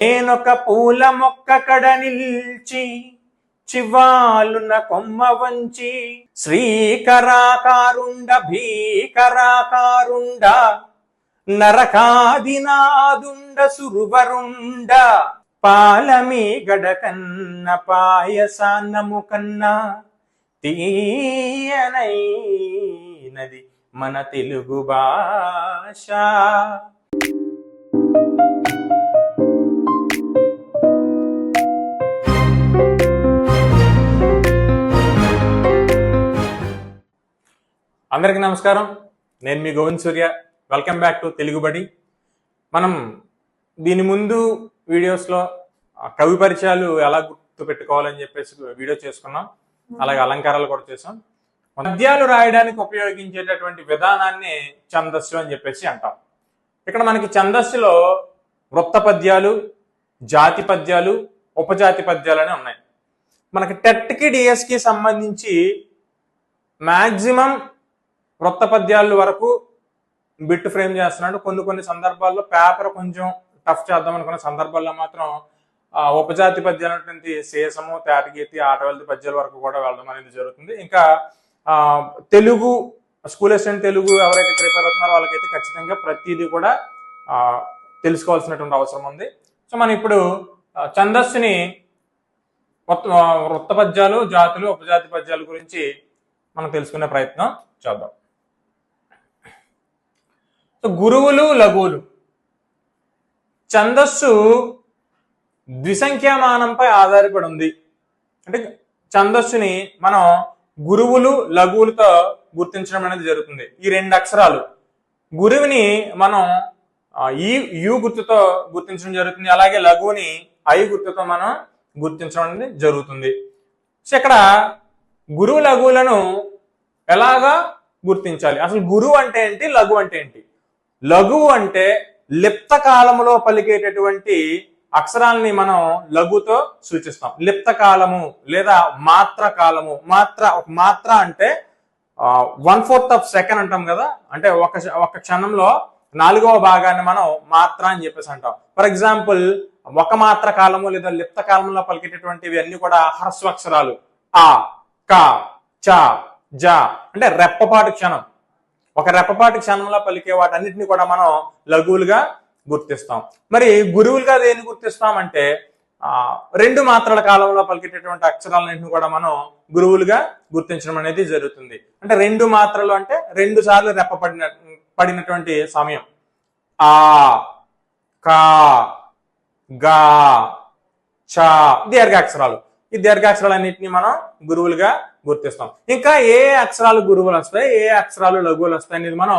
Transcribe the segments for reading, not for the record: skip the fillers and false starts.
నేనొక పూల మొక్క కడ నిల్చి చివాలున కొమ్మ వంచి శ్రీకరాకారుండ భీకరాకారుండ నరకాదినాదుండ సురువరుండ పాలమీ గడకన్న పాయసాన్నము కన్నా తీయనైనది మన తెలుగు భాష. అందరికీ నమస్కారం. నేను మీ గోవింద్ సూర్య. వెల్కమ్ బ్యాక్ టు తెలుగు బడి. మనం దీని ముందు వీడియోస్లో కవి పరిచయాలు ఎలా గుర్తు పెట్టుకోవాలని చెప్పేసి వీడియో చేసుకున్నాం. అలాగే అలంకారాలు కూడా చేసాం. పద్యాలు రాయడానికి ఉపయోగించేటటువంటి విధానాన్ని ఛందస్సు అని చెప్పేసి అంటాం. ఇక్కడ మనకి ఛందస్సులో వృత్త పద్యాలు, జాతి పద్యాలు, ఉపజాతి పద్యాలు అని ఉన్నాయి. మనకి టెట్కి డిఎస్కి సంబంధించి మ్యాక్సిమం వృత్త పద్యాల వరకు బిట్ ఫ్రేమ్ చేస్తున్నాడు. కొన్ని సందర్భాల్లో పేపర్ కొంచెం టఫ్ చేద్దాం అనుకున్న సందర్భాల్లో మాత్రం ఉపజాతి పద్యాలు అనేటువంటి శేషము, తేటగీతి, ఆటవల్లి పద్యాల వరకు కూడా వెళ్ళడం అనేది జరుగుతుంది. ఇంకా తెలుగు స్కూల్ అసిస్టెంట్ తెలుగు ఎవరైతే ప్రిపేర్ అవుతున్నారో వాళ్ళకైతే ఖచ్చితంగా ప్రతిదీ కూడా తెలుసుకోవాల్సినటువంటి అవసరం ఉంది. సో మనం ఇప్పుడు ఛందస్సుని వృత్త పద్యాలు, జాతులు, ఉపజాతి పద్యాల గురించి మనం తెలుసుకునే ప్రయత్నం చేద్దాం. సో గురువులు, లఘువులు. ఛందస్సు ద్విసంఖ్యామానంపై ఆధారపడి ఉంది. అంటే ఛందస్సుని మనం గురువులు, లఘువులతో గుర్తించడం అనేది జరుగుతుంది. ఈ రెండు అక్షరాలు గురువుని మనం యు గుర్తుతో గుర్తించడం జరుగుతుంది. అలాగే లఘువుని ఐ గుర్తుతో మనం గుర్తించడం అనేది జరుగుతుంది. సో ఇక్కడ గురువు, లఘువులను ఎలాగా గుర్తించాలి? అసలు గురువు అంటే ఏంటి, లఘు అంటే ఏంటి? లఘువు అంటే లిప్త కాలములో పలికేటటువంటి అక్షరాలని మనం లఘుతో సూచిస్తాం. లిప్త కాలము లేదా మాత్ర కాలము. మాత్ర అంటే 1/4 ఆఫ్ సెకండ్ అంటాం కదా. అంటే ఒక క్షణంలో 4వ భాగాన్ని మనం మాత్ర అని చెప్పేసి అంటాం. ఫర్ ఎగ్జాంపుల్ ఒక మాత్ర కాలము లేదా లిప్త కాలంలో పలికేటటువంటివి అన్ని కూడా హ్రస్వాక్షరాలు. ఆ, క, చ, జ అంటే రెప్పపాటు క్షణం. ఒక రెప్పపాటు క్షణంలో పలికే వాటన్నిటిని కూడా మనం లఘువులుగా గుర్తిస్తాం. మరి గురువులుగా దేన్ని గుర్తిస్తాం అంటే 2 మాత్రల కాలంలో పలికేటటువంటి అక్షరాలన్నింటిని కూడా మనం గురువులుగా గుర్తించడం అనేది జరుగుతుంది. అంటే 2 మాత్రలు అంటే 2 సార్లు పడినటువంటి సమయం. ఆ, కా, గా, చ దీర్ఘాక్షరాలు. ఈ దీర్ఘాక్షరాలన్నింటినీ మనం గురువులుగా గుర్తిస్తాం. ఇంకా ఏ అక్షరాలు గురువులు వస్తాయి, ఏ అక్షరాలు లఘువులు వస్తాయి అనేది మనం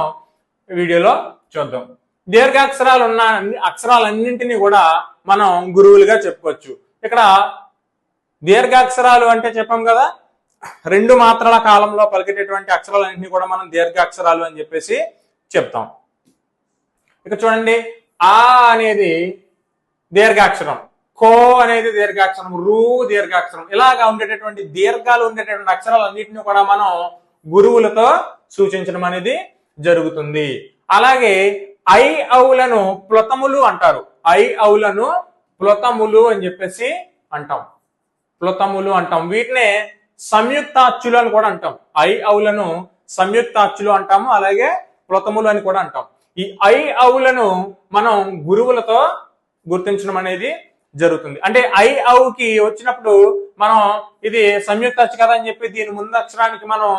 వీడియోలో చూద్దాం. దీర్ఘాక్షరాలు ఉన్న అక్షరాలన్నింటినీ కూడా మనం గురువులుగా చెప్పుకోవచ్చు. ఇక్కడ దీర్ఘాక్షరాలు అంటే చెప్పాం కదా, 2 మాత్రల కాలంలో పలికేటటువంటి అక్షరాలన్నింటినీ కూడా మనం దీర్ఘాక్షరాలు అని చెప్పేసి చెప్తాం. ఇక చూడండి, ఆ అనేది దీర్ఘాక్షరం, కో అనేది దీర్ఘాక్షరం, రు దీర్ఘాక్షరం. ఇలాగా ఉండేటటువంటి దీర్ఘాలు ఉండేటటువంటి అక్షరాలన్నింటినీ కూడా మనం గురువులతో సూచించడం అనేది జరుగుతుంది. అలాగే ఐ ఔలను ప్లుతములు అంటారు. ఐ ఔలను ప్లుతములు అని చెప్పేసి అంటాం. ప్లుతములు అంటాం. వీటినే సంయుక్తాచ్చులు అని కూడా అంటాం. ఐ ఔలను సంయుక్తాచ్చులు అంటాము. అలాగే ప్లుతములు అని కూడా అంటాం. ఈ ఐ ఔలను మనం గురువులతో గుర్తించడం అనేది జరుగుతుంది. అంటే ఐ ఔకి వచ్చినప్పుడు మనం ఇది సంయుక్త అచ్చు కదా అని చెప్పి దీని ముందు అక్షరానికి మనం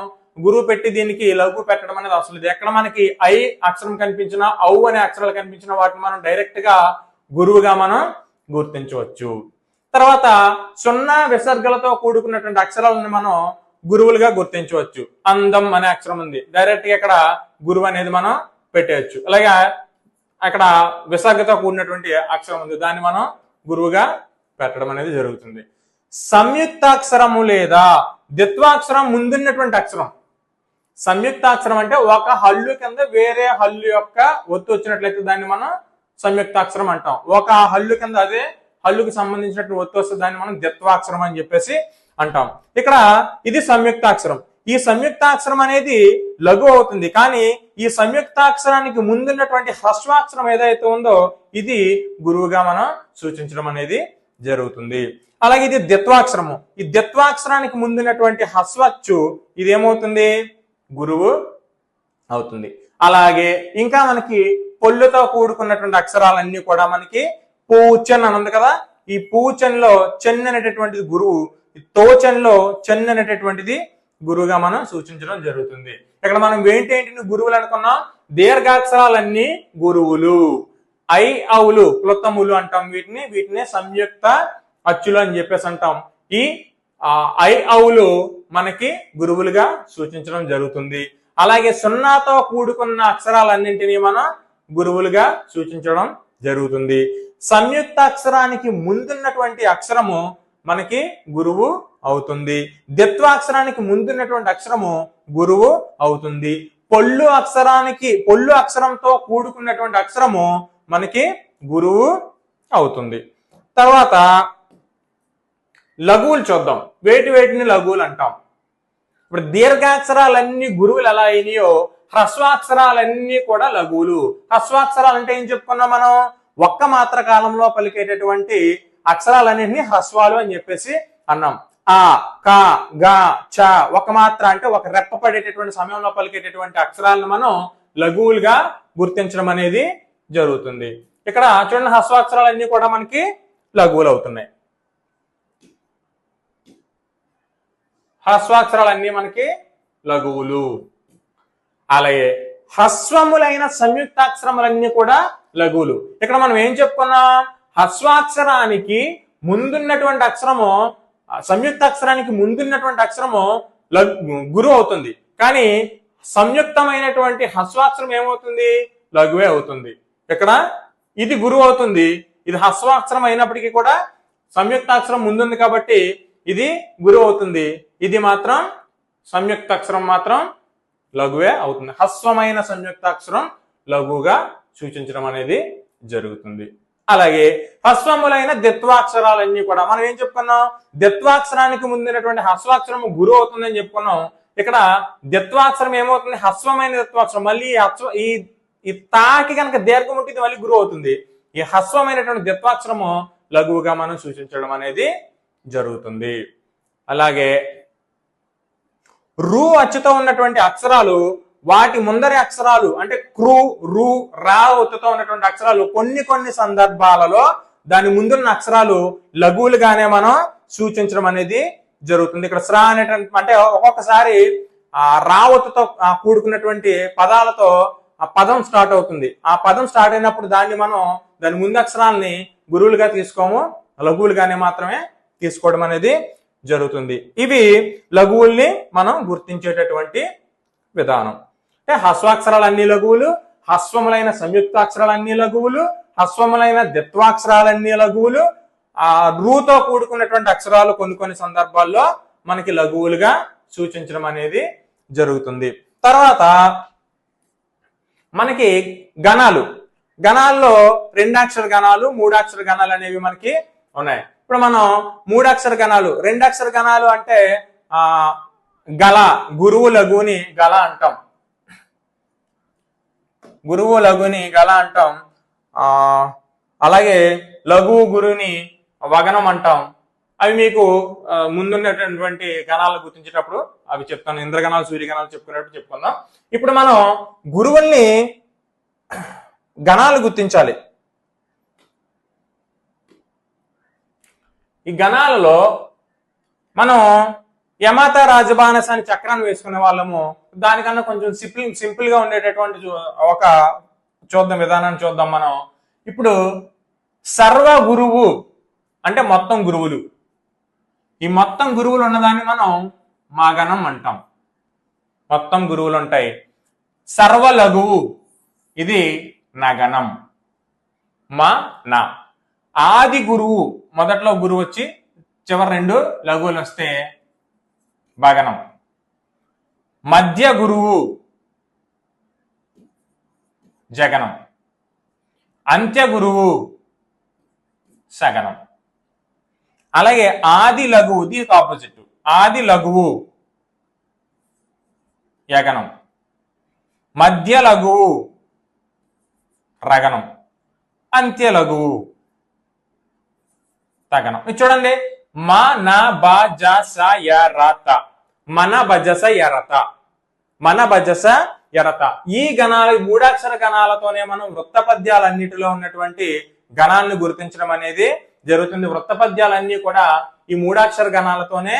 గురువు పెట్టి దీనికి లఘు పెట్టడం అనేది అసలు ఇది. ఎక్కడ మనకి ఐ అక్షరం కనిపించిన, ఔ అనే అక్షరాలు కనిపించిన వాటిని మనం డైరెక్ట్ గా గురువుగా మనం గుర్తించవచ్చు. తర్వాత 0 విసర్గలతో కూడుకున్నటువంటి అక్షరాలను మనం గురువులుగా గుర్తించవచ్చు. అందం అనే అక్షరం ఉంది, డైరెక్ట్ గా ఇక్కడ గురువు అనేది మనం పెట్టేయచ్చు. అలాగే అక్కడ విసర్గతో కూడినటువంటి అక్షరం ఉంది, దాన్ని మనం గురువుగా పెట్టడం అనేది జరుగుతుంది. సంయుక్తాక్షరము లేదా ద్విత్వాక్షరం ముందున్నటువంటి అక్షరం. సంయుక్తాక్షరం అంటే ఒక హల్లు కింద వేరే హల్లు యొక్క ఒత్తు వచ్చినట్లయితే దాన్ని మనం సంయుక్తాక్షరం అంటాం. ఒక హల్లు కింద అదే హల్లుకి సంబంధించినటువంటి ఒత్తు వస్తే దాన్ని మనం ద్విత్వాక్షరం అని చెప్పేసి అంటాం. ఇక్కడ ఇది సంయుక్తాక్షరం. ఈ సంయుక్తాక్షరం అనేది లఘు అవుతుంది, కానీ ఈ సంయుక్తాక్షరానికి ముందున్నటువంటి హ్రస్వాక్షరం ఏదైతే ఉందో ఇది గురువుగా మనం సూచించడం అనేది జరుగుతుంది. అలాగే ఇది ద్విత్వాక్షరము. ఈ ద్విత్వాక్షరానికి ముందున్నటువంటి హ్రస్వచ్చు ఇది ఏమవుతుంది? గురువు అవుతుంది. అలాగే ఇంకా మనకి పొల్లుతో కూడుకున్నటువంటి అక్షరాలన్నీ కూడా మనకి పూచన్ అని ఉంది కదా, ఈ పూచన్లో చెన్ అనేటటువంటిది గురువు, తోచన్లో చెన్ అనేటటువంటిది గురువుగా మనం సూచించడం జరుగుతుంది. ఇక్కడ మనం ఏంటేంటిని గురువులు అనుకున్నాం, దీర్ఘాక్షరాలన్నీ గురువులు, ఐ అవులు క్లుప్తములు అంటాం వీటిని సంయుక్త అచ్చులు అని చెప్పేసి అంటాం. ఈ ఐ అవులు మనకి గురువులుగా సూచించడం జరుగుతుంది. అలాగే సున్నాతో కూడుకున్న అక్షరాలన్నింటినీ మనం గురువులుగా సూచించడం జరుగుతుంది. సంయుక్త అక్షరానికి ముందున్నటువంటి అక్షరము మనకి గురువు అవుతుంది. ద్విత్వాక్షరానికి ముందున్నటువంటి అక్షరము గురువు అవుతుంది. పొల్లు అక్షరంతో కూడుకున్నటువంటి అక్షరము మనకి గురువు అవుతుంది. తర్వాత లఘువులు చూద్దాం. వేటిని లఘువులు అంటాం. ఇప్పుడు దీర్ఘాక్షరాలన్నీ గురువులు ఎలా అయినాయో హ్రస్వాక్షరాలన్నీ కూడా లఘువులు. హ్రస్వాక్షరాలు అంటే ఏం చెప్పుకున్నాం మనం? ఒక్క మాత్ర కాలంలో పలికేటటువంటి అక్షరాలన్నింటినీ హ్రస్వాలు అని చెప్పేసి అన్నాం. ఆ, క, గ, చ ఒక మాత్ర అంటే ఒక రెప్ప పడేటటువంటి సమయంలో పలికేటటువంటి అక్షరాలను మనం లఘువులుగా గుర్తించడం అనేది జరుగుతుంది. ఇక్కడ చూడండి, హ్రస్వాక్షరాలన్నీ కూడా మనకి లఘువులు అవుతున్నాయి. హ్రస్వాక్షరాలన్నీ మనకి లఘువులు. అలాగే హ్రస్వములైన సంయుక్తాక్షరములన్నీ కూడా లఘువులు. ఇక్కడ మనం ఏం చెప్పుకున్నాం? హ్రస్వాక్షరానికి ముందున్నటువంటి అక్షరము, సంయుక్తాక్షరానికి ముందున్నటువంటి అక్షరము గురువు అవుతుంది. కానీ సంయుక్తమైనటువంటి హ్రస్వాక్షరం ఏమవుతుంది? లఘువే అవుతుంది. ఇక్కడ ఇది గురువు అవుతుంది, ఇది హ్రస్వాక్షరం అయినప్పటికీ కూడా సంయుక్తాక్షరం ముందుంది కాబట్టి ఇది గురువు అవుతుంది. ఇది మాత్రం సంయుక్తాక్షరం మాత్రం లఘువే అవుతుంది. హ్రస్వమైన సంయుక్తాక్షరం లఘువుగా సూచించడం అనేది జరుగుతుంది. అలాగే హ్రస్వములైన ద్విత్వాక్షరాలన్నీ కూడా మనం ఏం చెప్పుకున్నాం? ద్విత్వాక్షరానికి ముందున్నటువంటి హ్రస్వాక్షరం గురువు అవుతుందని చెప్పుకున్నాం. ఇక్కడ ద్విత్వాక్షరం ఏమవుతుంది? హ్రస్వమైన ద్విత్వాక్షరం. మళ్ళీ ఈ తాకి కనుక దీర్ఘం ఉంటుంది, మళ్ళీ గురువు అవుతుంది. ఈ హ్రస్వమైనటువంటి ద్విత్వాక్షరము లఘువుగా మనం సూచించడం అనేది జరుగుతుంది. అలాగే రు అచ్చుతో ఉన్నటువంటి అక్షరాలు, వాటి ముందరి అక్షరాలు అంటే క్రు, రు, రా ఒత్తుతో ఉన్నటువంటి అక్షరాలు కొన్ని సందర్భాలలో దాని ముందున్న అక్షరాలు లఘువులుగానే మనం సూచించడం అనేది జరుగుతుంది. ఇక్కడ శ్రా అనేటువంటి అంటే ఒక్కొక్కసారి ఆ రా ఒత్తుతో కూడుకున్నటువంటి పదాలతో ఆ పదం స్టార్ట్ అవుతుంది. ఆ పదం స్టార్ట్ అయినప్పుడు దాని ముందు అక్షరాలని గురువులుగా తీసుకోము, లఘువులుగానే మాత్రమే తీసుకోవడం అనేది జరుగుతుంది. ఇవి లఘువుల్ని మనం గుర్తించేటటువంటి విధానం. అంటే హ్రస్వాక్షరాలన్నీ లఘువులు, హ్రస్వములైన సంయుక్తాక్షరాలన్నీ లఘువులు, హ్రస్వములైన ద్విత్వాక్షరాలన్నీ లఘువులు, ఆ రూతో కూడుకున్నటువంటి అక్షరాలు కొన్ని సందర్భాల్లో మనకి లఘువులుగా సూచించడం అనేది జరుగుతుంది. తర్వాత మనకి గణాల్లో 2 అక్షర గణాలు, 3 అక్షర గణాలు అనేవి మనకి ఉన్నాయి. ఇప్పుడు మనం 3 అక్షర గణాలు, 2 అక్షర గణాలు అంటే గల, గురువు లఘువుని గల అంటాం. గురువు లఘుని గల అంటాం. అలాగే లఘువు గురువుని వగనం అంటాం. అవి మీకు ముందున్నటువంటి గణాలను గుర్తించేటప్పుడు అవి చెప్తాను. ఇంద్రగణాలు, సూర్యగణాలు చెప్పుకున్నట్టు చెప్పుకుందాం. ఇప్పుడు మనం గురువుల్ని గణాలు గుర్తించాలి. ఈ గణాలలో మనం యమత రాజబానస అని చక్రాన్ని వేసుకునే వాళ్ళము. దానికన్నా కొంచెం సింపుల్ గా ఉండేటటువంటి ఒక విధానాన్ని చూద్దాం మనం. ఇప్పుడు సర్వ గురువు అంటే మొత్తం గురువులు. ఈ మొత్తం గురువులు ఉన్నదాన్ని మనం మాగణం అంటాం. మొత్తం గురువులు ఉంటాయి. సర్వ లఘువు ఇది నగణం, నా. ఆది గురువు, మొదట్లో గురువు వచ్చి చివరి 2 లఘువులు వస్తే భగనం. మధ్య గురువు జగనం. అంత్య గురువు సగనం. అలాగే ఆది లఘువు, దీనికి ఆపోజిట్, ఆది లఘువు యగనం. మధ్య లఘువు రగనం, అంత్య లఘువు తగనం. ఇది చూడండి, మన బజస యరత, మన బజస యరత, మన బజస యరత. ఈ గణాలు మూడాక్షర గణాలతోనే మనం వృత్త పద్యాలన్నిటిలో ఉన్నటువంటి గణాలను గుర్తించడం అనేది జరుగుతుంది. వృత్త పద్యాలన్నీ కూడా ఈ మూడాక్షర గణాలతోనే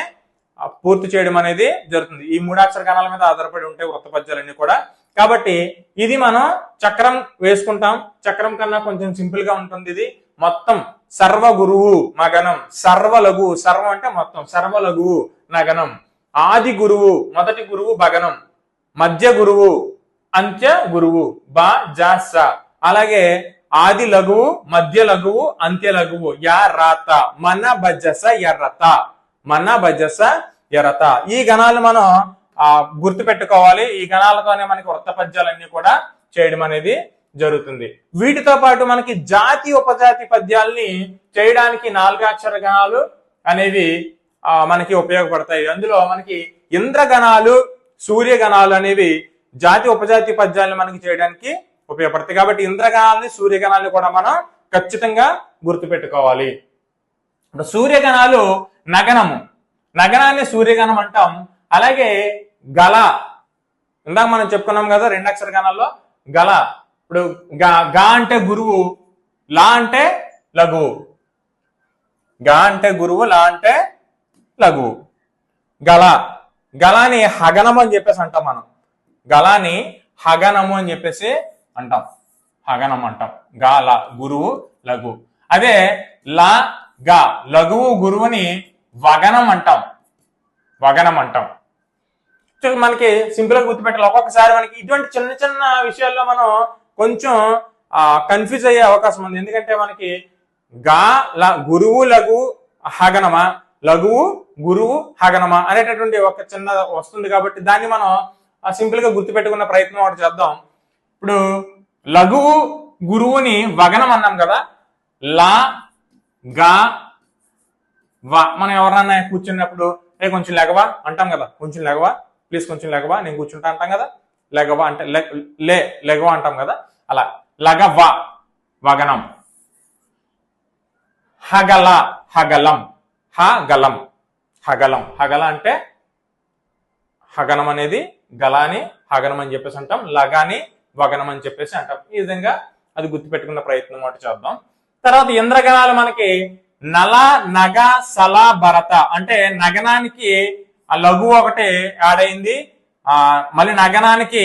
పూర్తి చేయడం అనేది జరుగుతుంది. ఈ మూడాక్షర గణాల మీద ఆధారపడి ఉంటాయి వృత్త పద్యాలన్నీ కూడా. కాబట్టి ఇది మనం చక్రం వేసుకుంటాం. చక్రం కన్నా కొంచెం సింపుల్ గా ఉంటుంది. ఇది మొత్తం సర్వ గురువు నగనం, సర్వ లఘువు, సర్వం అంటే మొత్తం, సర్వ లఘువు నగనం, ఆది గురువు మొదటి గురువు భగనం, మధ్య గురువు అంత్య గురువు బ జ స. అలాగే ఆది లఘువు, మధ్య లఘువు, అంత్య లఘువు యా రాత, మన బజస ఎర్రత, మన బజస ఎర్రత. ఈ గణాలు మనం గుర్తు పెట్టుకోవాలి. ఈ గణాలతోనే మనకి వృత్త పద్యాలన్నీ కూడా చేయడం అనేది జరుగుతుంది. వీటితో పాటు మనకి జాతి ఉపజాతి పద్యాల్ని చేయడానికి 4 అక్షర గణాలు అనేవి మనకి ఉపయోగపడతాయి. అందులో మనకి ఇంద్రగణాలు, సూర్యగణాలు అనేవి జాతి ఉపజాతి పద్యాలను మనకి చేయడానికి ఉపయోగపడతాయి. కాబట్టి ఇంద్రగణాలని, సూర్యగణాలని కూడా మనం ఖచ్చితంగా గుర్తు పెట్టుకోవాలి. సూర్యగణాలు నగనము, నగనాన్ని సూర్యగణం అంటాం. అలాగే గల, ఇందాక మనం చెప్పుకున్నాం కదా 2 అక్షర గణాల్లో గల. ఇప్పుడు గా అంటే గురువు, లా అంటే లఘువు. గా అంటే గురువు, లా అంటే లఘువు. గల, గలాని హగనము అని చెప్పేసి అంటాం మనం. గలాని హగనము అని చెప్పేసి అంటాం, హగనం అంటాం. గా లా గురువు లఘువు. అదే లా గా లఘువు గురువుని వగనం అంటాం, వగనం అంటాం. మనకి సింపుల్ గా గుర్తుపెట్టాలి. ఒక్కొక్కసారి మనకి ఇటువంటి చిన్న చిన్న విషయాల్లో మనం కొంచెం కన్ఫ్యూజ్ అయ్యే అవకాశం ఉంది. ఎందుకంటే మనకి గా గురువు లఘువు హగనమా, లఘువు గురువు హగనమా అనేటటువంటి ఒక చిన్న వస్తుంది. కాబట్టి దాన్ని మనం సింపుల్ గా గుర్తుపెట్టుకున్న ప్రయత్నం ఒకటి చేద్దాం. ఇప్పుడు లఘువు గురువుని వగనం అన్నాం కదా, లా గా వా. మనం ఎవరన్నా కూర్చున్నప్పుడు కొంచెం లెగవా అంటాం కదా, కొంచెం లెగవా ప్లీజ్, కొంచెం లెగవా నేను కూర్చుంటా అంటాం కదా. లెగవా అంటే లెగవా అంటాం కదా. అలా లగవా వగనం. హగల హగలం, హగలం హగలం. హగల అంటే హగనం అనేది గలాని హగనం అని చెప్పేసి అంటాం, లగాని వగనం అని చెప్పేసి అంటాం. ఈ విధంగా అది గుర్తుపెట్టుకున్న ప్రయత్నం ఒకటి చేద్దాం. తర్వాత ఇంద్రగణాలు మనకి నల, నగ, సల, భరత. అంటే నగనానికి లఘువు ఒకటి యాడ్ అయింది, మళ్ళీ నగనానికి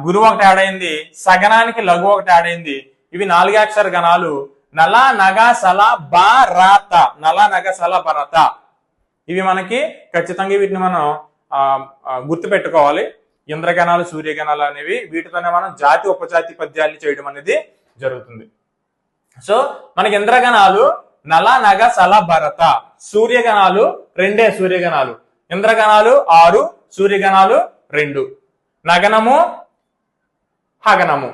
గురువు ఒకటి యాడ్ అయింది, సగనానికి లఘువు ఒకటి యాడ్ అయింది. ఇవి 4 అక్షర గణాలు. నల, నగ, సల, భరత. నల, నగ, సల, భరత. ఇవి మనకి ఖచ్చితంగా వీటిని మనం గుర్తు పెట్టుకోవాలి. ఇంద్రగణాలు, సూర్యగణాలు అనేవి, వీటితోనే మనం జాతి ఉపజాతి పద్యాలు చేయడం అనేది జరుగుతుంది. సో మనకి ఇంద్రగణాలు నల, నగ, సల, భరత. సూర్యగణాలు 2 సూర్యగణాలు. ఇంద్రగణాలు 6, సూర్యగణాలు 2. నగనము హగనము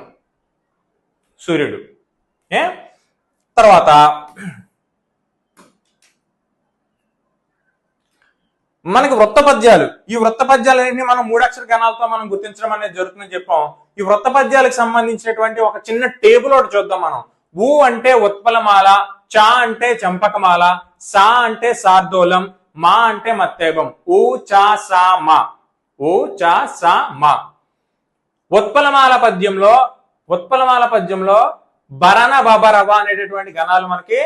సూర్యుడు. తర్వాత మనకి వృత్త పద్యాలు. ఈ వృత్త పద్యాలన్నీ మనం 3 అక్షర గణాలతో మనం గుర్తించడం అనేది జరుగుతుందని చెప్పాం. ఈ వృత్త పద్యాలకు సంబంధించినటువంటి ఒక చిన్న టేబుల్ ఒకటి చూద్దాం మనం. ఊ అంటే ఉత్పలమాల, చా అంటే చంపకమాల, సా అంటే శార్దూలం, మా అంటే మత్తేబం. ఊ చా సా మా, ఊ చా సా మా. ఉత్పలమాల పద్యంలో భరణ బబరవ అనేటటువంటి గణాలు మనకి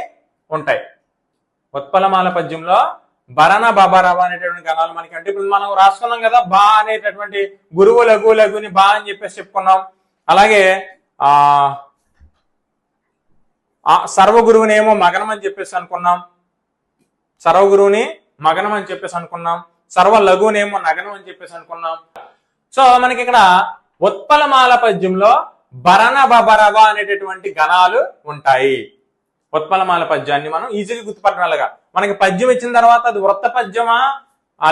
ఉంటాయి. ఉత్పలమాల పద్యంలో భరణ బబరవ అనేటటువంటి గణాలు మనకి, అంటే ఇప్పుడు మనం రాసుకున్నాం కదా, బా అనేటటువంటి గురువు లఘు లఘుని బా అని చెప్పేసి చెప్పుకున్నాం. అలాగే సర్వగురువుని ఏమో మగనం అని చెప్పేసి అనుకున్నాం, సర్వగురువుని మగనం అని చెప్పేసి అనుకున్నాం, సర్వ లఘువునేమో నగనం అని చెప్పేసి అనుకున్నాం. సో మనకి ఇక్కడ ఉత్పలమాల పద్యంలో భరణ బబరవ అనేటటువంటి గణాలు ఉంటాయి. ఉత్పలమాల పద్యాన్ని మనం ఈజీగా గుర్తుపట్టగలగా. మనకి పద్యం ఇచ్చిన తర్వాత అది వృత్త పద్యమా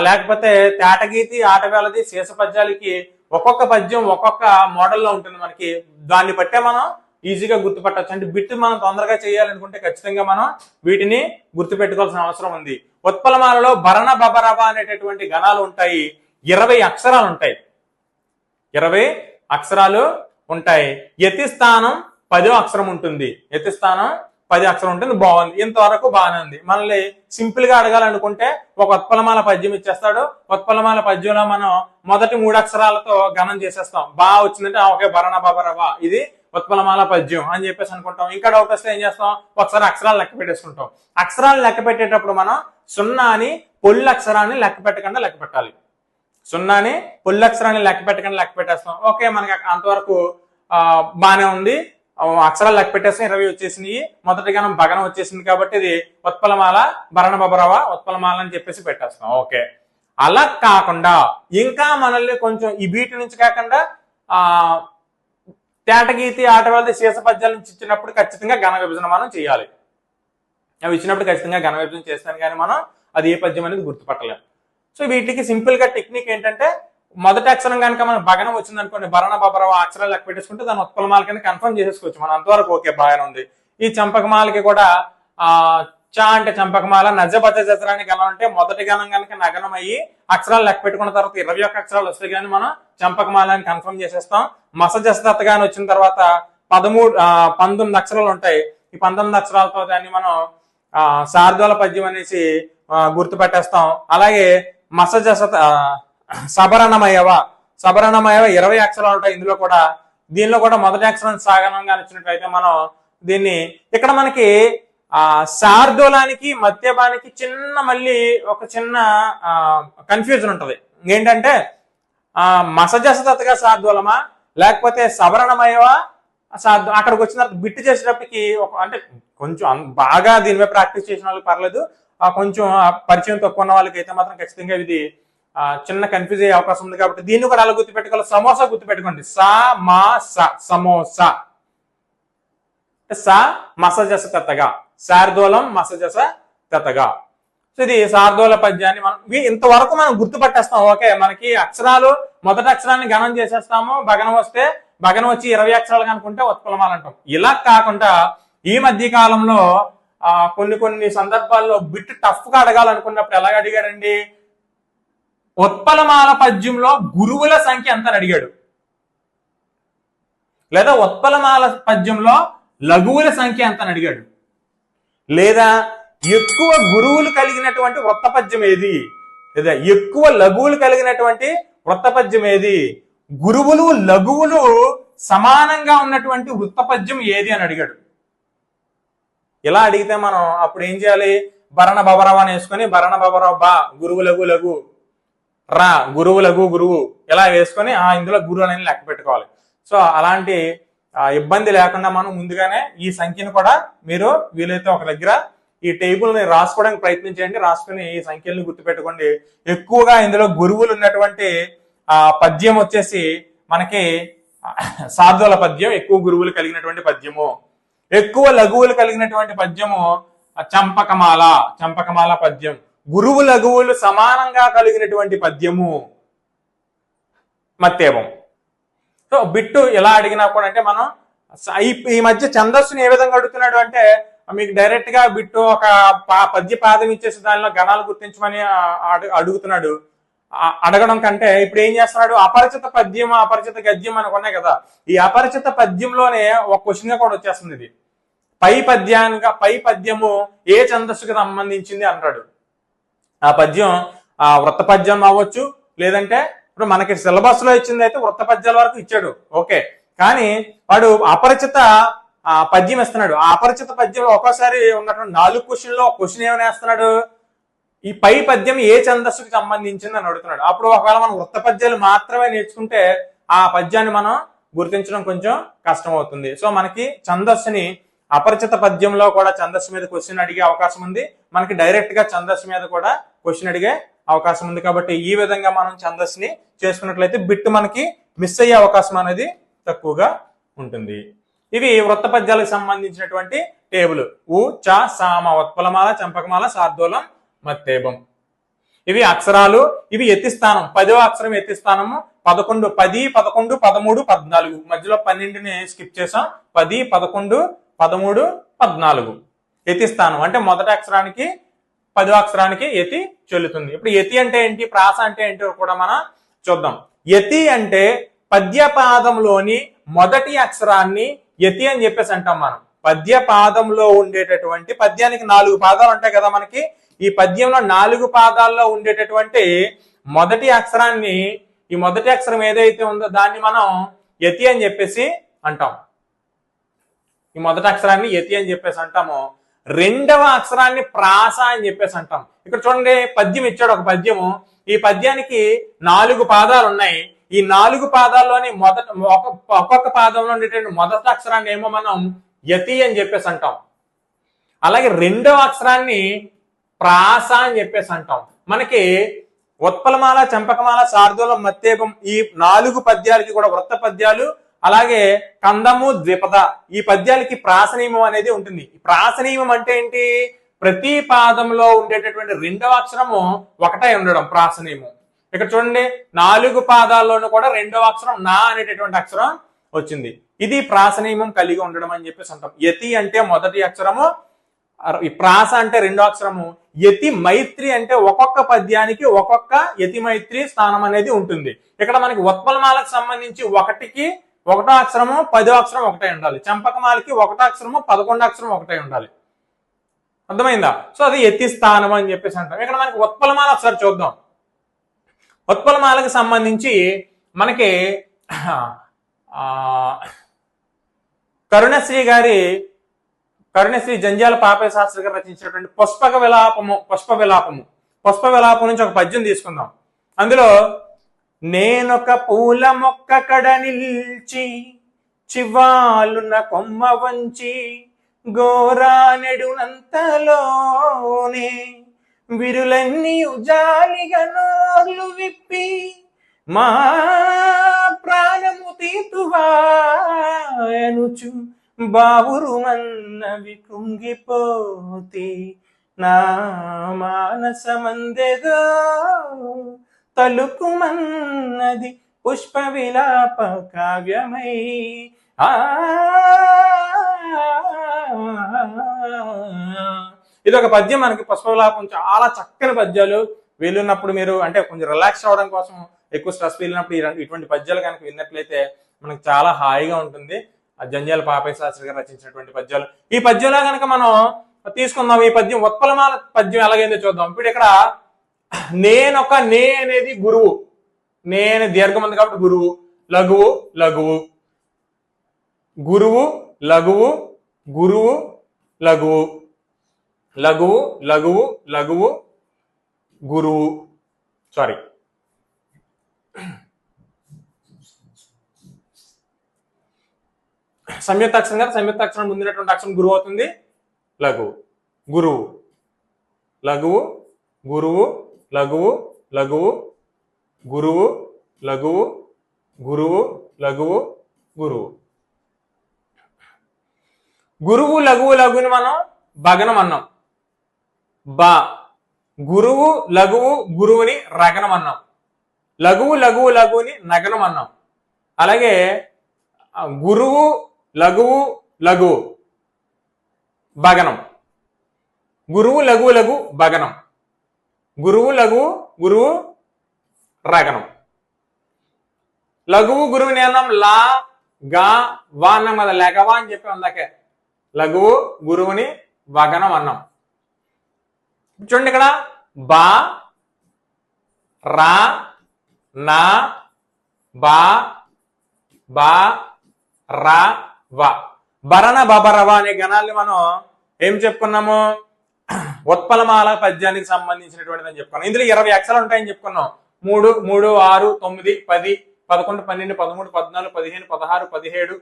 లేకపోతే తేటగీతి, ఆటవేళది, శేష పద్యాలకి ఒక్కొక్క పద్యం ఒక్కొక్క మోడల్లో ఉంటుంది మనకి. దాన్ని బట్టే మనం ఈజీగా గుర్తుపట్టవచ్చు. అంటే బిట్ మనం తొందరగా చేయాలనుకుంటే ఖచ్చితంగా మనం వీటిని గుర్తుపెట్టుకోవాల్సిన అవసరం ఉంది. ఉత్పలమాలలో భరణ బబరవ అనేటటువంటి గణాలు ఉంటాయి. 20 అక్షరాలు ఉంటాయి. 20 అక్షరాలు ఉంటాయి. యతి స్థానం 10వ అక్షరం ఉంటుంది. యతి స్థానం 10 అక్షరం ఉంటుంది. బాగుంది, ఇంతవరకు బాగానే ఉంది. మనల్ని సింపుల్ గా అడగాలనుకుంటే ఒక ఉత్పలమాల పద్యం ఇచ్చేస్తాడు. ఉత్పలమాల పద్యంలో మనం మొదటి 3 అక్షరాలతో గణం చేసేస్తాం. బాగా వచ్చిందంటే ఓకే భరణ బబరవా ఇది ఉత్పలమాల పద్యం అని చెప్పేసి అనుకుంటాం. ఇంకా డౌట్ వస్తే ఏం చేస్తాం, ఒకసారి అక్షరాలు లెక్క పెట్టేసుకుంటాం. అక్షరాలు లెక్క పెట్టేటప్పుడు మనం సున్నాని పొల్లు అక్షరాన్ని లెక్క పెట్టకుండా లెక్క పెట్టాలి. సున్నాని పొల్లు అక్షరాన్ని లెక్క పెట్టకుండా లెక్క పెట్టేస్తాం. ఓకే, మనకి అంతవరకు బాగానే ఉంది. అక్షరాలు లెక్క పెట్టేస్తాం, 20 వచ్చేసినాయి. మొదటి గణం భగనం వచ్చేసింది కాబట్టి ఇది ఉత్పలమాల భరణ బబరవ ఉత్పలమాల అని చెప్పేసి పెట్టేస్తాం. ఓకే, అలా కాకుండా ఇంకా మనల్ని కొంచెం ఈ వీటి నుంచి కాకుండా తేటగీతి ఆట వాళ్ళది శీర్ష పద్యాల నుంచి ఇచ్చినప్పుడు ఖచ్చితంగా ఘన విభజన మనం చేయాలి. అవి ఇచ్చినప్పుడు ఖచ్చితంగా ఘన విభజన చేస్తాను, కానీ మనం అది ఏ పద్యం అనేది గుర్తుపట్టలేము. సో వీటికి సింపుల్ గా టెక్నిక్ ఏంటంటే మొదటి అక్షరం కనుక మనకు భగనం వచ్చింది అనుకోండి, భరణ బబరవ అక్షరాలు లెక్క పెట్టేసుకుంటే దాని ఉత్పలమాల కింద కన్ఫర్మ్ చేసేసుకోవచ్చు మనం. అంతవరకు ఓకే బాగానే ఉంది. ఈ చంపకమాలకి కూడా చ అంటే చంపకమాల, నజ బజ జజరాని గణం అంటే మొదటి గణం కనుక నగనం అయ్యి అక్షరాలు లెక్క పెట్టుకున్న తర్వాత 21 అక్షరాలు వస్తాయి కానీ మనం చంపకమాల అని కన్ఫర్మ్ చేసేస్తాం. మసజస్తత గాని వచ్చిన తర్వాత 19 అక్షరాలు ఉంటాయి. ఈ 19 అక్షరాలతో దాన్ని మనం శార్దూల పద్యం అనేసి గుర్తుపెట్టేస్తాం. అలాగే మసజసత సబరణమయవ 20 అక్షరాలు ఉంటాయి ఇందులో కూడా. దీనిలో కూడా మొదటి అక్షరం సాగనంగా వచ్చినట్లయితే మనం దీన్ని ఇక్కడ మనకి శార్దూలానికి మధ్యభానికి మళ్ళీ ఒక చిన్న కన్ఫ్యూజన్ ఉంటది. ఏంటంటే మసజసతగా శార్దూలమా లేకపోతే సబరణమయవా అక్కడికి వచ్చిన తర్వాత బిట్టు చేసేటప్పటికి అంటే కొంచెం బాగా దీని మీద ప్రాక్టీస్ చేసిన వాళ్ళకి పర్లేదు, కొంచెం పరిచయం తక్కువ ఉన్న వాళ్ళకి అయితే మాత్రం ఖచ్చితంగా ఇది చిన్న కన్ఫ్యూజ్ అయ్యే అవకాశం ఉంది. కాబట్టి దీన్ని కూడా అలా గుర్తుపెట్టుకోవాలి. సమోసా గుర్తుపెట్టుకోండి, సా మా స సమోసా, స మసజస తతగా, శార్దూలం మసజస తతగా. సో ఇది శార్దూల పద్యాన్ని మనం ఇంతవరకు మనం గుర్తుపట్టేస్తాం. ఓకే, మనకి అక్షరాలు మొదటి అక్షరాన్ని గణం చేసేస్తాము. భగనం వస్తే భగనం వచ్చి 20 అక్షరాలు కనుకుంటే ఉత్పలమాల అంటాం. ఇలా కాకుండా ఈ మధ్య కాలంలో కొన్ని సందర్భాల్లో బిట్ టఫ్ గా అడగాలనుకున్నప్పుడు ఎలాగ అడిగాడండి, ఉత్పలమాల పద్యంలో గురువుల సంఖ్య ఎంత అని అడిగాడు, లేదా ఉత్పలమాల పద్యంలో లఘువుల సంఖ్య ఎంత అని అడిగాడు, లేదా ఎక్కువ గురువులు కలిగినటువంటి వృత్తపద్యం ఏది, లేదా ఎక్కువ లఘువులు కలిగినటువంటి వృత్తపద్యం ఏది, గురువులు లఘువులు సమానంగా ఉన్నటువంటి వృత్తపద్యం ఏది అని అడిగాడు. ఇలా అడిగితే మనం అప్పుడు ఏం చేయాలి, భరణ బబరవ అని వేసుకొని భరణ బబరవ బా గురువు లఘు లఘు రా గురువు లఘు గురువు ఇలా వేసుకొని ఇందులో గురువు అనేది లెక్క పెట్టుకోవాలి. సో అలాంటి ఇబ్బంది లేకుండా మనం ముందుగానే ఈ సంఖ్యను కూడా మీరు వీలైతే ఒక దగ్గర ఈ టేబుల్ని రాసుకోవడానికి ప్రయత్నించండి. రాసుకుని ఈ సంఖ్యలను గుర్తుపెట్టుకోండి. ఎక్కువగా ఇందులో గురువులు ఉన్నటువంటి పద్యం వచ్చేసి మనకి శార్దూల పద్యం ఎక్కువ గురువులు కలిగినటువంటి పద్యము. ఎక్కువ లఘువులు కలిగినటువంటి పద్యము చంపకమాల పద్యం. గురువు లఘువులు సమానంగా కలిగినటువంటి పద్యము మత్తేవం. సో బిట్టు ఎలా అడిగినా కూడా అంటే మనం ఈ మధ్య ఛందస్సుని ఏ విధంగా అడుగుతున్నాడు అంటే మీకు డైరెక్ట్ గా బిట్టు ఒక పద్య పాదం ఇచ్చేసి దానిలో గణాలు గుర్తించమని అడుగుతున్నాడు. అడగడం కంటే ఇప్పుడు ఏం చేస్తున్నాడు, అపరిచిత పద్యం అపరిచిత గద్యం అని ఉన్నాయి కదా, ఈ అపరిచిత పద్యంలోనే ఒక క్వశ్చన్ గా కూడా వచ్చేస్తుంది. ఇది పై పద్యము ఏ ఛందస్సుకి సంబంధించింది అంటాడు. ఆ పద్యం వృత్త పద్యం అవ్వచ్చు, లేదంటే ఇప్పుడు మనకి సిలబస్ లో ఇచ్చింది అయితే వృత్త పద్యాల వరకు ఇచ్చాడు ఓకే, కానీ వాడు అపరిచిత పద్యం ఇస్తున్నాడు. ఆ అపరిచిత పద్యంలో ఒక్కోసారి ఉన్నటువంటి 4 క్వశ్చన్లో ఒక క్వశ్చన్ ఏమైనా వేస్తున్నాడు, ఈ పై పద్యం ఏ ఛందస్సుకి సంబంధించింది అని అడుగుతున్నాడు. అప్పుడు ఒకవేళ మనం వృత్త పద్యాలు మాత్రమే నేర్చుకుంటే ఆ పద్యాన్ని మనం గుర్తించడం కొంచెం కష్టం అవుతుంది. సో మనకి ఛందస్సుని అపరిచిత పద్యంలో కూడా ఛందస్సు మీద క్వశ్చన్ అడిగే అవకాశం ఉంది, మనకి డైరెక్ట్ గా ఛందస్సు మీద కూడా క్వశ్చన్ అడిగే అవకాశం ఉంది. కాబట్టి ఈ విధంగా మనం ఛందస్సుని చేసుకున్నట్లయితే బిట్టు మనకి మిస్ అయ్యే అవకాశం అనేది తక్కువగా ఉంటుంది. ఇవి వృత్త పద్యాలకు సంబంధించినటువంటి టేబుల్. ఉ చ సామ ఉత్పలమాల చంపకమాల శార్దూలం మత్తేబం. ఇవి అక్షరాలు. ఇవి ఎత్తిస్థానం. 10వ అక్షరం ఎత్తిస్థానము 11 10 11 13 14 మధ్యలో 12ని స్కిప్ చేసాం. 10 11 13 14 యతిస్థానం అంటే మొదటి అక్షరానికి 10వ అక్షరానికి యతి చెల్లుతుంది. ఇప్పుడు యతి అంటే ఏంటి, ప్రాస అంటే ఏంటో కూడా మనం చూద్దాం. యతి అంటే పద్య పాదంలోని మొదటి అక్షరాన్ని యతి అని చెప్పేసి అంటాం మనం. పద్య పాదంలో ఉండేటటువంటి, పద్యానికి 4 పాదాలు ఉంటాయి కదా మనకి, ఈ పద్యంలో 4 పాదాల్లో ఉండేటటువంటి మొదటి అక్షరాన్ని, ఈ మొదటి అక్షరం ఏదైతే ఉందో దాన్ని మనం యతి అని చెప్పేసి అంటాం. ఈ మొదటి అక్షరాన్ని యతి అని చెప్పేసి అంటాము. రెండవ అక్షరాన్ని ప్రాస అని చెప్పేసి అంటాం. ఇక్కడ చూడండి, పద్యం ఇచ్చాడు ఒక పద్యము. ఈ పద్యానికి 4 పాదాలు ఉన్నాయి. ఈ 4 పాదాల్లోని ఒక్కొక్క పాదంలో ఉండేటువంటి మొదటి అక్షరాన్ని ఏమో మనం యతి అని చెప్పేసి అంటాం. అలాగే రెండవ అక్షరాన్ని ప్రాస అని చెప్పేసి అంటాం. మనకి ఉత్పలమాల, చంపకమాల, శార్దూలం, మత్తేపం ఈ 4 పద్యాలకి కూడా వృత్త పద్యాలు, అలాగే కందము, ద్విపద ఈ పద్యాలకి ప్రాస నియమం అనేది ఉంటుంది. ఈ ప్రాస నియమం అంటే ఏంటి? ప్రతి పాదంలో ఉండేటటువంటి రెండవ అక్షరము ఒకటే ఉండడం ప్రాస నియమం. ఇక్కడ చూడండి, 4 పాదాల్లోనూ కూడా రెండవ అక్షరం నా అనేటటువంటి అక్షరం వచ్చింది. ఇది ప్రాస నియమం కలిగి ఉండడం అని చెప్పేసి అంటాం. యతి అంటే మొదటి అక్షరము, ఈ ప్రాస అంటే రెండో అక్షరము. యతి మైత్రి అంటే ఒక్కొక్క పద్యానికి ఒక్కొక్క యతి మైత్రి స్థానం అనేది ఉంటుంది. ఇక్కడ మనకి ఉత్పలమాలకు సంబంధించి 1కి 1వ అక్షరము 10వ అక్షరం ఒకటే ఉండాలి. చంపకమాలకి 1వ అక్షరము 11వ అక్షరం ఒకటే ఉండాలి. అర్థమైందా? సో అది యతి స్థానం అని చెప్పేసి అంటాం. ఇక్కడ మనకి ఉత్పలమాల ఒకసారి చూద్దాం. ఉత్పలమాలకు సంబంధించి మనకి కరుణశ్రీ జంధ్యాల పాపయ్య శాస్త్రి గారు రచించినటువంటి పుష్ప విలాపం నుంచి ఒక పద్యం తీసుకుందాం. అందులో నేనొక పూల మొక్క కడ నిల్చి చివాలున్న కొమ్మ వంచి గోరానెడునంతలోనే విరులన్నీ జాలిగా నోర్లు విప్పి మా ప్రాణము తీతువాయనుచు బావురుమన్నవి కృంగిపోతి నా మానసమందెదో తలుకుమన్నది పుష్ప విలాప కావ్యమై. ఇది ఒక పద్యం మనకి పుష్ప విలాపం. చాలా చక్కని పద్యాలు. వీలున్నప్పుడు మీరు అంటే కొంచెం రిలాక్స్ అవ్వడం కోసం, ఎక్కువ స్ట్రెస్ వెళ్ళినప్పుడు ఇటువంటి పద్యాలు కనుక విన్నట్లయితే మనకు చాలా హాయిగా ఉంటుంది. ఆ జంధ్యాల పాపయ్య శాస్త్రి గారు రచించినటువంటి పద్యాలు. ఈ పద్యంలో కనుక మనం తీసుకుందాం. ఈ పద్యం ఉత్పలమాల పద్యం ఎలాగైందో చూద్దాం. ఇప్పుడు ఇక్కడ నేనొక నే అనేది గురువు, నేను దీర్ఘం ఉంది కాబట్టి గురువు, లఘువు లఘువు, గురువు లఘువు, గురువు లఘువు, లఘువు లఘువు లఘువు గురువు. సారీ, సంయుక్త అక్షరం కదా, సంయుక్త అక్షరం ముందున్నటువంటి అక్షరం గురువు అవుతుంది. లఘువు, గురువు, లఘువు, గురువు, లఘువు, లఘువు, గురువు, లఘువు, గురువు, లఘువు, గురువు. గురువు లఘువు లఘుని మనం భగనం అన్నాం. బా గురువు లఘువు గురువుని రగనం అన్నాం. లఘువు లఘువు లఘువుని నగనం అన్నాం. అలాగే గురువు లఘువు లఘువు భగనం, గురువు లఘువు లఘు భగనం, గురువు లఘువు గురువు రగనం. లఘువు గురువుని అన్నాం లా గా వా అన్నాం కదా, లెగవా అని చెప్పి అందాకే. లఘువు గురువుని వగనం అన్నాం. చూడండి, ఇక్కడ బా రా నా బా బా రా వా భరణ బబరవ అనే గణాల్ని మనం ఏం చెప్పుకున్నాము? ఉత్పలమాల పద్యానికి సంబంధించినటువంటిది అని చెప్పుకున్నాం. ఇందులో 20 అక్షరాలు ఉంటాయని చెప్పుకున్నాం. 3, 3, 6, 9, 10, 11, 12, 13, 14, 15, 16, 17,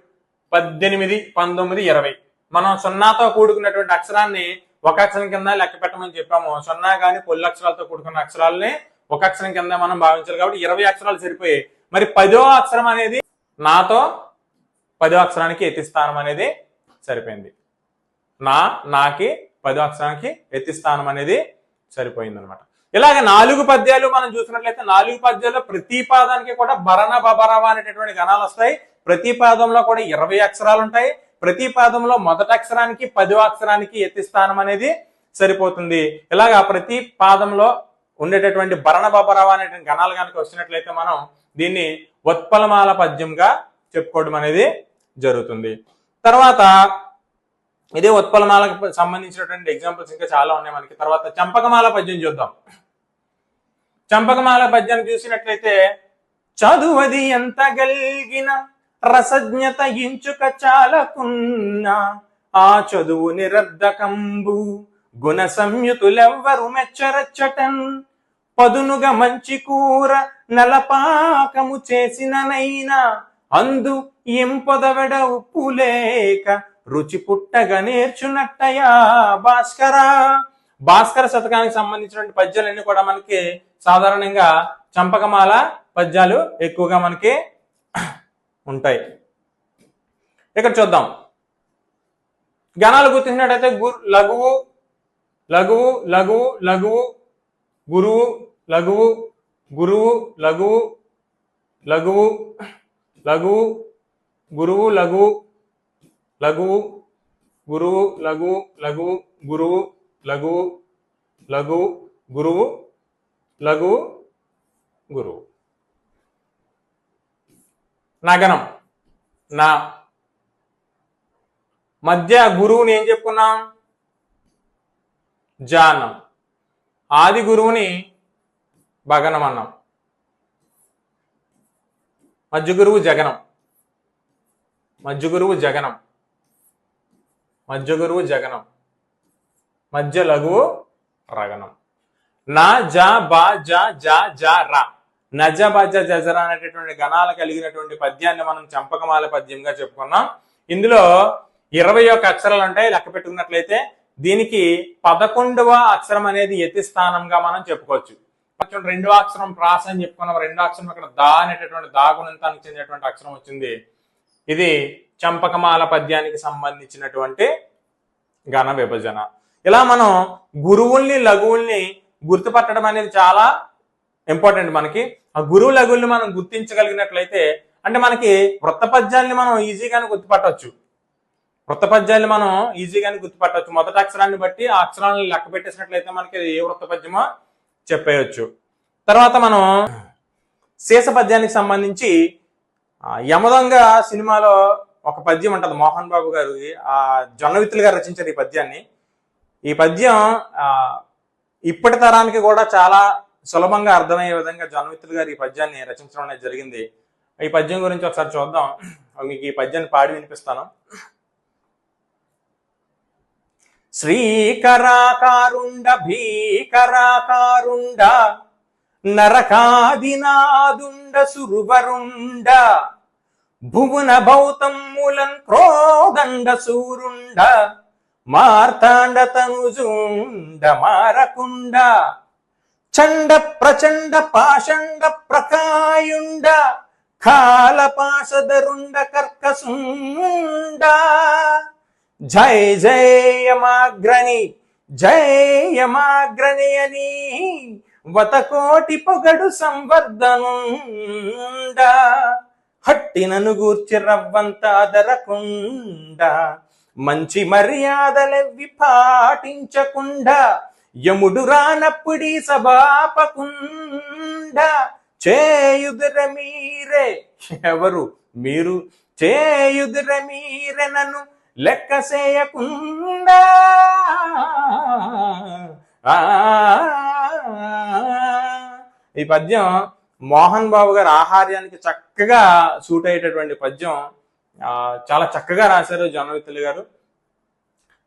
18, 19, 20. మనం 0తో కూడుకున్నటువంటి అక్షరాన్ని ఒక అక్షరం కింద లెక్క పెట్టమని చెప్పాము. 0 కానీ పొల్లు అక్షరాలతో కూడుకున్న అక్షరాలని ఒక అక్షరం కింద మనం భావించాలి. కాబట్టి 20 అక్షరాలు సరిపోయాయి. మరి 10వ అక్షరం అనేది నాతో 10వ అక్షరానికి యతి స్థానం అనేది సరిపోయింది. నాకి 10వ అక్షరానికి యతి స్థానం అనేది సరిపోయింది అనమాట. ఇలాగ 4 పద్యాలు మనం చూసినట్లయితే 4 పద్యాల్లో ప్రతి పాదానికి కూడా భరణ బబరవ అనేటటువంటి గణాలు వస్తాయి. ప్రతి పాదంలో కూడా 20 అక్షరాలు ఉంటాయి. ప్రతి పాదంలో మొదటి అక్షరానికి 10వ అక్షరానికి యతి స్థానం అనేది సరిపోతుంది. ఇలాగా ప్రతి పాదంలో ఉండేటటువంటి భరణ బబరవ అనేటువంటి గణాలు కనుక వచ్చినట్లయితే మనం దీన్ని ఉత్పలమాల పద్యంగా చెప్పుకోవడం అనేది జరుగుతుంది. తర్వాత ఇదే ఉత్పలమాలకు సంబంధించినటువంటి ఎగ్జాంపుల్స్ ఇంకా చాలా ఉన్నాయి మనకి. తర్వాత చంపకమాల పద్యం చూద్దాం. చంపకమాల పద్యాన్ని చూసినట్లయితే, చదువది ఎంత గల్గిన రసజ్ఞత ఇంచుక చాలకున్నా ఆ చదువు నిరర్ధకంబు గుణ సంయుతులెవ్వరు మెచ్చరచ్చటన్ పదునుగా మంచి కూర నలపాకము చేసిననైనా అందు ఎంపొదవెడ ఉప్పు లేక రుచి పుట్టగా నేర్చునట్టయా భాస్కర శతకానికి సంబంధించినటువంటి పద్యాలన్నీ కూడా మనకి సాధారణంగా చంపకమాల పద్యాలు ఎక్కువగా మనకి ఉంటాయి. ఇక్కడ చూద్దాం. గణాలు గుర్తించినట్టయితే లఘువు లఘువు లఘువు లఘువు గురువు లఘువు గురువు లఘువు లఘువు లఘువు గురువు లఘువు లఘువు గురువు లఘువు లఘువు గురువు లఘువు లఘువు గురువు లఘువు గురువు. నగనం నా మధ్య గురువుని ఏం చెప్పుకున్నాం? జానం. ఆది గురువుని భగనం అన్నాం. మధ్య గురువు జగనం. మధ్య గురువు జగనం. మధ్య గురువు జగనం. మధ్య లఘువు రగనం. నా జా బా జా జా జా రా నజ బజ జజరా అనేటటువంటి గణాలు కలిగినటువంటి పద్యాన్ని మనం చంపకమాల పద్యంగా చెప్పుకున్నాం. ఇందులో 21 అక్షరాలు ఉంటాయి. లెక్క పెట్టుకున్నట్లయితే దీనికి 11వ అక్షరం అనేది యతి స్థానంగా మనం చెప్పుకోవచ్చు. రెండవ అక్షరం ప్రాస అని చెప్పుకున్నాం. రెండో అక్షరం ఇక్కడ దా అనేటటువంటి దాగుణంతానికి చెందినటువంటి అక్షరం వచ్చింది. ఇది చంపకమాల పద్యానికి సంబంధించినటువంటి గణ విభజన. ఇలా మనం గురువుల్ని లఘువుల్ని గుర్తుపట్టడం అనేది చాలా ఇంపార్టెంట్. మనకి ఆ గురువు లఘువుల్ని మనం గుర్తించగలిగినట్లయితే అంటే మనకి వృత్త పద్యాల్ని మనం ఈజీగానే గుర్తుపట్టవచ్చు. వృత్త పద్యాన్ని మనం ఈజీగానే గుర్తుపట్టవచ్చు. మొదటి అక్షరాన్ని బట్టి ఆ అక్షరాలను లెక్క పెట్టేసినట్లయితే మనకి ఏ వృత్త పద్యమో చెప్పేయచ్చు. తర్వాత మనం శేష పద్యానికి సంబంధించి యమదొంగ సినిమాలో ఒక పద్యం ఉంటుంది. మోహన్ బాబు గారు జొన్నవిత్తులు గారు రచించారు ఈ పద్యాన్ని. ఈ పద్యం ఇప్పటి తరానికి కూడా చాలా సులభంగా అర్థమయ్యే విధంగా జొన్నవిత్తులు గారు ఈ పద్యాన్ని రచించడం అనేది జరిగింది. ఈ పద్యం గురించి ఒకసారి చూద్దాం. మీకు ఈ పద్యాన్ని పాడి వినిపిస్తాను. శ్రీకరాకారుండ భీకరాకారుండ నరకాదినాదుండ సురువరుండ భువన భౌతమ్ములన్ క్రోదండ సూరుండ మార్తాండ తనుజుండ మారకుండ చండ ప్రచండ పాషండ ప్రకాయుండ కాలపాసదరుండ కర్కసుండ జయ జయమాగ్రణి జయమాగ్రణి అని వతకోటి పొగడు సంవర్ధనుండ హట్టినను గూర్చి రవ్వంత అదరకుండ మంచి మర్యాదలెవ్వి పాటించకుండా యముడు రానప్పుడి సభాపకుండ చేయుదుర మీరే ఎవరు మీరు చేయుదుర మీరే నన్ను లెక్క చేయకుండా ఈ పద్యం మోహన్ బాబు గారు ఆహార్యానికి చక్కగా సూట్ అయ్యేటటువంటి పద్యం. చాలా చక్కగా రాశారు జొన్నవిత్తులు గారు.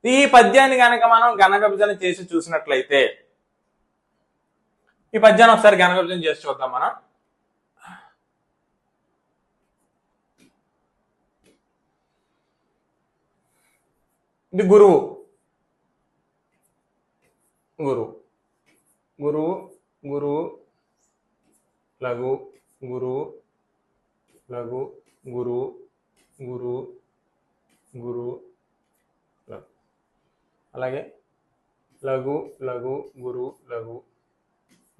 ఈ పద్యాన్ని కనుక మనం గణ విభజన చేసి చూసినట్లయితే ఈ పద్యాన్ని ఒకసారి గణ విభజన చేసి చూద్దాం మనం. ఇది గురువు గురువు గురువు గురువు లఘు గురువు లఘు గురువు గురువు గురువు అలాగే లఘు లఘు గురువు లఘు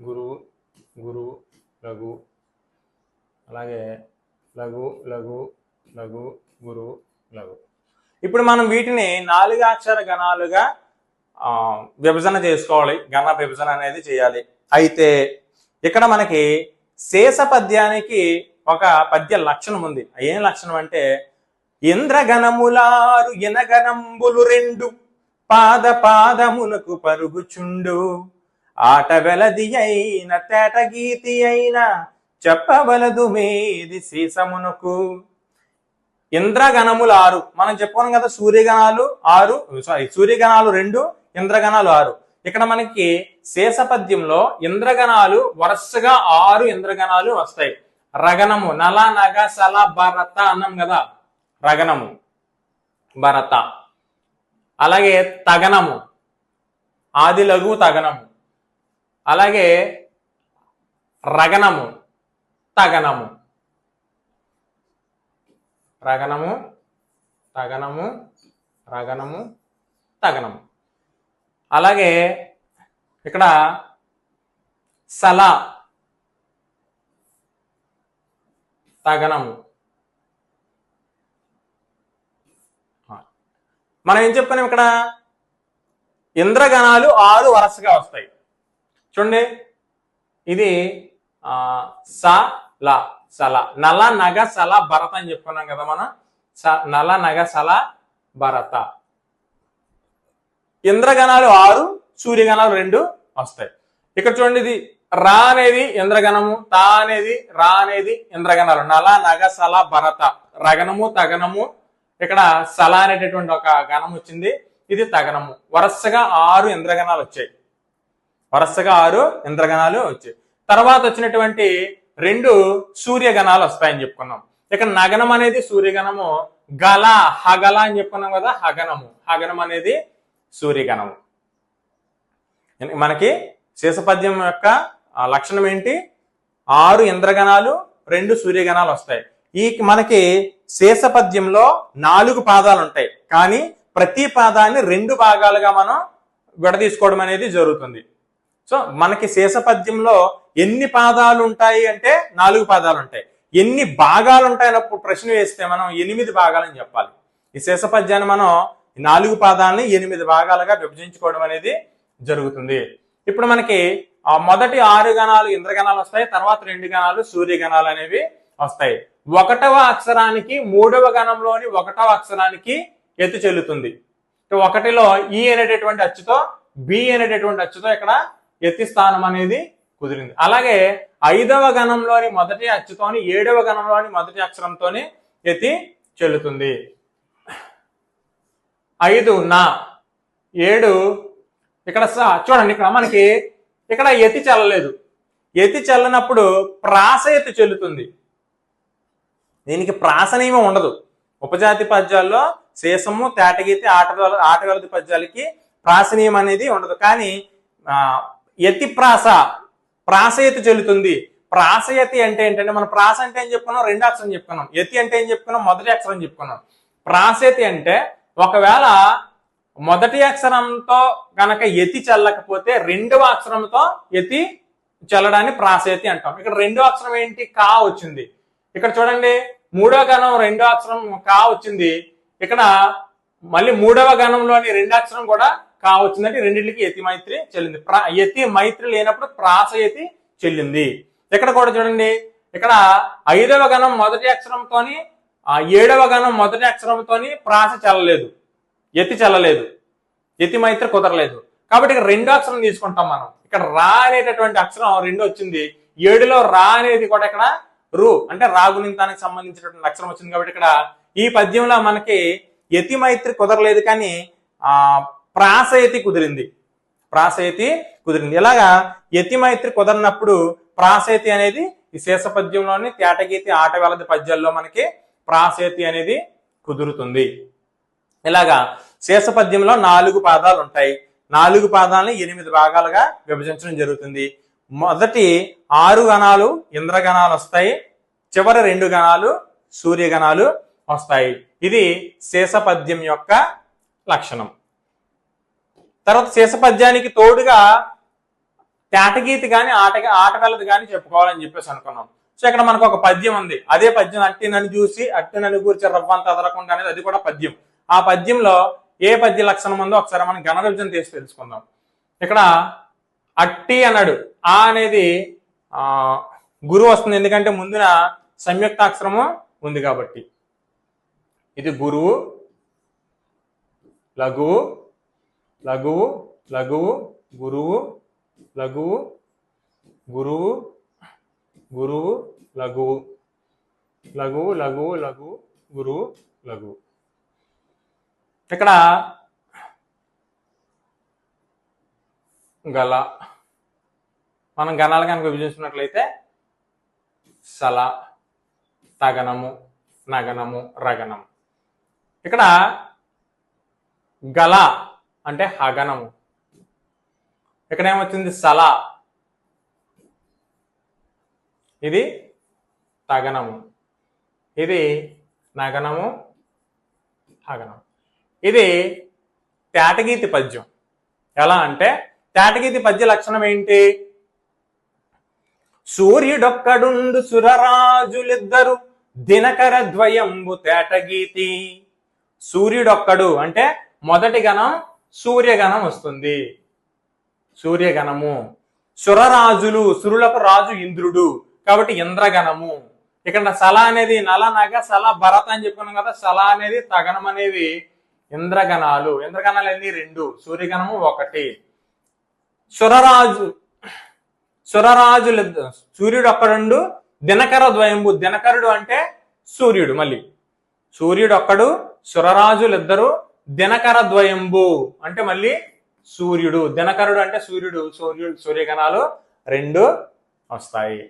గురువు గురువు లఘు అలాగే లఘు లఘు లఘు గురువు లఘు. ఇప్పుడు మనం వీటిని 4 అక్షర గణాలుగా విభజన చేసుకోవాలి. గణ విభజన అనేది చేయాలి. అయితే ఇక్కడ మనకి శేష పద్యానికి ఒక పద్య లక్షణం ఉంది. ఏం లక్షణం అంటే, ఇంద్రగణములారు ఎనగనంబులు రెండు పాద పాదములకు పరుగుచుండు ఆట వెలది అయిన తేటగీతి అయిన చెప్పవలదు మేది సీసమునకు. ఇంద్రగణములు 6, మనం చెప్పుకున్నాం కదా, సూర్యగణాలు 6, సూర్యగణాలు 2, ఇంద్రగణాలు 6. ఇక్కడ మనకి శేషపద్యంలో ఇంద్రగణాలు వరుసగా 6 ఇంద్రగణాలు వస్తాయి. రగణము, నల నగ సల భరత అన్నాం కదా, రగణము భరత. అలాగే తగనము, ఆది లఘు తగనము. అలాగే రగణము, తగనము, రగణము, తగనము, రగణము, తగనము. అలాగే ఇక్కడ సల, తగనము. మనం ఏం చెప్పుకున్నాం, ఇక్కడ ఇంద్రగణాలు 6 వరుసగా వస్తాయి. చూడండి, ఇది సల, సల, నల నగ సల భరత అని చెప్పుకున్నాం కదా మనం. నల నగ సల భరత. ఇంద్రగణాలు 6, సూర్యగణాలు 2 వస్తాయి. ఇక్కడ చూడండి, ఇది రా అనేది ఇంద్రగణము, తా అనేది, రా అనేది ఇంద్రగణాలు. నల నగ సల భరత, రగణము, తగనము. ఇక్కడ సల అనేటటువంటి ఒక గణం వచ్చింది, ఇది తగనము. వరుసగా 6 ఇంద్రగణాలు వచ్చాయి. వరుసగా 6 ఇంద్రగణాలు వచ్చాయి. తర్వాత వచ్చినటువంటి 2 సూర్యగణాలు వస్తాయని చెప్పుకున్నాం. ఇక్కడ నగనం అనేది సూర్యగణము, గల, హగల అని చెప్పుకున్నాం కదా, హగనము. హగనం అనేది సూర్యగణము. మనకి శేషపద్యం యొక్క లక్షణం ఏంటి? 6 ఇంద్రగణాలు, 2 సూర్యగణాలు వస్తాయి. ఈ మనకి శేషపద్యంలో 4 పాదాలు ఉంటాయి, కానీ ప్రతి పాదాన్ని 2 భాగాలుగా మనం విడదీసుకోవడం అనేది జరుగుతుంది. సో మనకి శేషపద్యంలో ఎన్ని పాదాలు ఉంటాయి అంటే 4 పాదాలు ఉంటాయి. ఎన్ని భాగాలు ఉంటాయన్నప్పుడు ప్రశ్న వేస్తే మనం 8 భాగాలని చెప్పాలి. ఈ శేషపద్యాన్ని మనం 4 పాదాలని 8 భాగాలుగా విభజించుకోవడం అనేది జరుగుతుంది. ఇప్పుడు మనకి మొదటి 6 గణాలు ఇంద్రగణాలు వస్తాయి, తర్వాత 2 గణాలు సూర్యగణాలు అనేవి వస్తాయి. 1వ అక్షరానికి 3వ గణంలోని 1వ అక్షరానికి ఎత్తు చెల్లుతుంది. 1లో ఈ అనేటటువంటి అచ్చుతో, బి అనేటటువంటి అచ్చుతో ఇక్కడ ఎత్తి స్థానం అనేది కుదిరింది. అలాగే 5వ గణంలోని మొదటి అచ్చుతోని 7వ గణంలోని మొదటి అక్షరంతోని ఎత్తి చెల్లుతుంది. 5 నా, 7 ఇక్కడ చూడండి, ఇక్కడ మనకి ఇక్కడ ఎత్తి చెల్లలేదు. ఎత్తి చెల్లనప్పుడు ప్రాస ఎత్తి చెల్లుతుంది. దీనికి ప్రాస నియమం ఉండదు. ఉపజాతి పద్యాల్లో శేషము, తేటగీతి, ఆటవెలది పద్యాలకి ప్రాస నియమం అనేది ఉండదు. కానీ యతి ప్రాస యతి చెల్లుతుంది. ప్రాసయతి అంటే ఏంటంటే, మనం ప్రాస అంటే ఏం చెప్పుకున్నాం, 2 అక్షరం చెప్పుకున్నాం. యతి అంటే ఏం చెప్పుకున్నాం, మొదటి అక్షరం చెప్పుకున్నాం. ప్రాసయతి అంటే ఒకవేళ మొదటి అక్షరంతో కనుక యతి చెల్లకపోతే 2వ అక్షరంతో యతి చెల్లడాన్ని ప్రాసయతి అంటాం. ఇక్కడ 2వ అక్షరం ఏంటి, కా వచ్చింది. ఇక్కడ చూడండి, 3వ గణం 2వ అక్షరం కా వచ్చింది. ఇక్కడ మళ్ళీ 3వ గణంలోని 2 అక్షరం కూడా కా వచ్చిందంటే రెండింటికి యతి మైత్రి చెల్లింది. యతి మైత్రి లేనప్పుడు ప్రాసయతి చెల్లింది. ఇక్కడ కూడా చూడండి, ఇక్కడ 5వ గణం మొదటి అక్షరంతోని 7వ గణం మొదటి అక్షరంతోని ప్రాస చెల్లలేదు, యతి చెల్లలేదు, యతి మైత్రి కుదరలేదు. కాబట్టి ఇక్కడ 2వ అక్షరం తీసుకుంటాం మనం. ఇక్కడ రా అనేటటువంటి అక్షరం 2 వచ్చింది. 7లో రా అనేది కూడా ఇక్కడ రు అంటే రాగునింతానికి సంబంధించినటువంటి అక్షరం వచ్చింది. కాబట్టి ఇక్కడ ఈ పద్యంలో మనకి యతి మైత్రి కుదరలేదు, కానీ ప్రాసయతి కుదిరింది. ప్రాసయతి కుదిరింది. ఇలాగా యతి మైత్రి కుదరినప్పుడు ప్రాసయతి అనేది ఈ శేషపద్యంలోని తేటగీతి, ఆటవెలది పద్యాల్లో మనకి ప్రాసయతి అనేది కుదురుతుంది. ఇలాగా శేషపద్యంలో 4 పాదాలు ఉంటాయి. 4 పాదాలని 8 భాగాలుగా విభజించడం జరుగుతుంది. మొదటి 6 గణాలు ఇంద్రగణాలు వస్తాయి, చివరి 2 గణాలు సూర్యగణాలు వస్తాయి. ఇది శేషపద్యం యొక్క లక్షణం. తర్వాత శేషపద్యానికి తోడుగా తేటగీతి కానీ ఆటవెలది కానీ చెప్పుకోవాలని చెప్పేసి అనుకున్నాం. సో ఇక్కడ మనకు ఒక పద్యం ఉంది. అదే పద్యం, అట్టి నన్ను చూసి అట్టి నన్ను కూర్చి రవ్వంత అదరకుండా అనేది, అది కూడా పద్యం. ఆ పద్యంలో ఏ పద్య లక్షణం ఉందో ఒకసారి మనం గణ విభజన తీసి తెలుసుకుందాం. ఇక్కడ అట్టి అన్నాడు, ఆ అనేది గురు వస్తుంది, ఎందుకంటే ముందున సంయుక్తాక్షరము ఉంది కాబట్టి. ఇది గురువు, లఘువు, లఘువు, లఘువు, గురువు, లఘువు, గురువు, గురువు, లఘువు, లఘువు, లఘువు, లఘువు, గురువు, లఘువు. ఇక్కడ గల మనం గణాలు కనుక విభజించినట్లయితే సల, తగనము, నగనము, రగనము. ఇక్కడ గల అంటే హగనము. ఇక్కడ ఏమొచ్చింది? సల, ఇది తగనము, ఇది నగనము, హగనము. ఇది తేటగీతి పద్యం. ఎలా అంటే తేటగీతి పద్య లక్షణం ఏంటి? సూర్యుడొక్కడుండు సురరాజులిద్దరు దినకర ద్వయంబు తేటగీతి. సూర్యుడొక్కడు అంటే మొదటి గణం సూర్యగణం వస్తుంది, సూర్యగణము. సురరాజులు, సురులకు రాజు ఇంద్రుడు కాబట్టి ఇంద్రగణము. ఇక్కడ సల అనేది నల, నగ, సల, భరత అని చెప్పుకున్నాం కదా. సల అనేది, తగనం అనేది ఇంద్రగణాలు. ఇంద్రగణాలు ఎన్ని? 2. సూర్యగణము 1. సురరాజులు సూర్యుడు ఒక్కడు దినకర ద్వయంబు. దినకరుడు అంటే సూర్యుడు. మళ్ళీ సూర్యుడు ఒక్కడు, సురరాజులిద్దరు, దినకర ద్వయంబు అంటే మళ్ళీ సూర్యుడు. దినకరుడు అంటే సూర్యుడు. సూర్యగణాలు 2 వస్తాయి.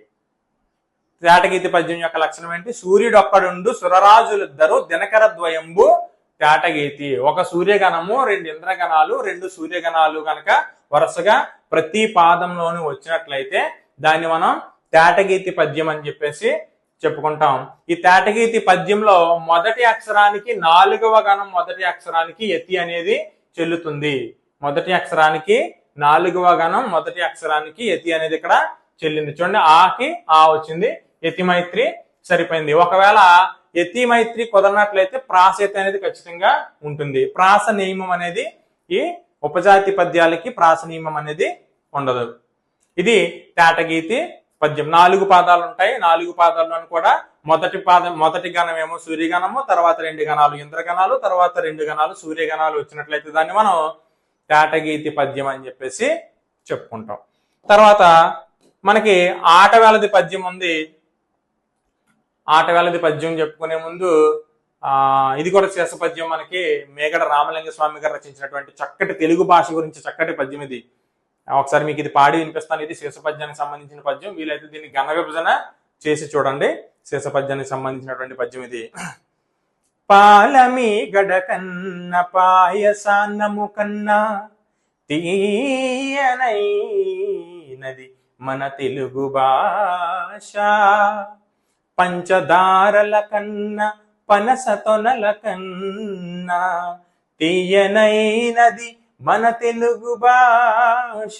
తేటగీతి పద్యం యొక్క లక్షణం ఏంటి? సూర్యుడు ఒక్కడుండు సురరాజులిద్దరు దినకర ద్వయంబు తేటగీతి. ఒక సూర్యగణము, 2 ఇంద్రగణాలు, 2 సూర్యగణాలు కనుక వరుసగా ప్రతి పాదంలోనూ వచ్చినట్లయితే దాన్ని మనం తేటగీతి పద్యం అని చెప్పేసి చెప్పుకుంటాం. ఈ తేటగీతి పద్యంలో మొదటి అక్షరానికి 4వ గణం మొదటి అక్షరానికి యతి అనేది చెల్లుతుంది. మొదటి అక్షరానికి 4వ గణం మొదటి అక్షరానికి యతి అనేది ఇక్కడ చెల్లింది. చూడండి, ఆకి ఆ వచ్చింది, యతి మైత్రి సరిపోయింది. ఒకవేళ యతి మైత్రి కుదరనట్లయితే ప్రాసయతి అనేది ఖచ్చితంగా ఉంటుంది. ప్రాస నియమం అనేది ఈ ఉపజాతి పద్యాలకి ప్రాస నియమం అనేది ఉండదు. ఇది తేటగీతి పద్యం. 4 పాదాలు ఉంటాయి. 4 పాదాల్లోనూ కూడా మొదటి గణం ఏమో సూర్యగణము, తర్వాత 2 గణాలు ఇంద్రగణాలు, తర్వాత 2 గణాలు సూర్యగణాలు వచ్చినట్లయితే దాన్ని మనం తేటగీతి పద్యం అని చెప్పేసి చెప్పుకుంటాం. తర్వాత మనకి ఆటవేలది పద్యం ఉంది. ఆటవేలది పద్యం చెప్పుకునే ముందు ఇది కూడా శేష పద్యం. మనకి మేగడ రామలింగ స్వామి గారు రచించినటువంటి చక్కటి తెలుగు భాష గురించి చక్కటి పద్యం ఇది. ఒకసారి మీకు ఇది పాడి వినిపిస్తాను. ఇది శేష పద్యానికి సంబంధించిన పద్యం. వీలైతే దీన్ని గణ విభజన చేసి చూడండి. శేష పద్యానికి సంబంధించినటువంటి పద్యం ఇది. పాలమి గడకన్న పాయసాన్నము కన్నా తీయనైనది మన తెలుగు భాష. పంచదారల కన్నా పనస తొనల కన్నా తీయనైనది మన తెలుగు భాష.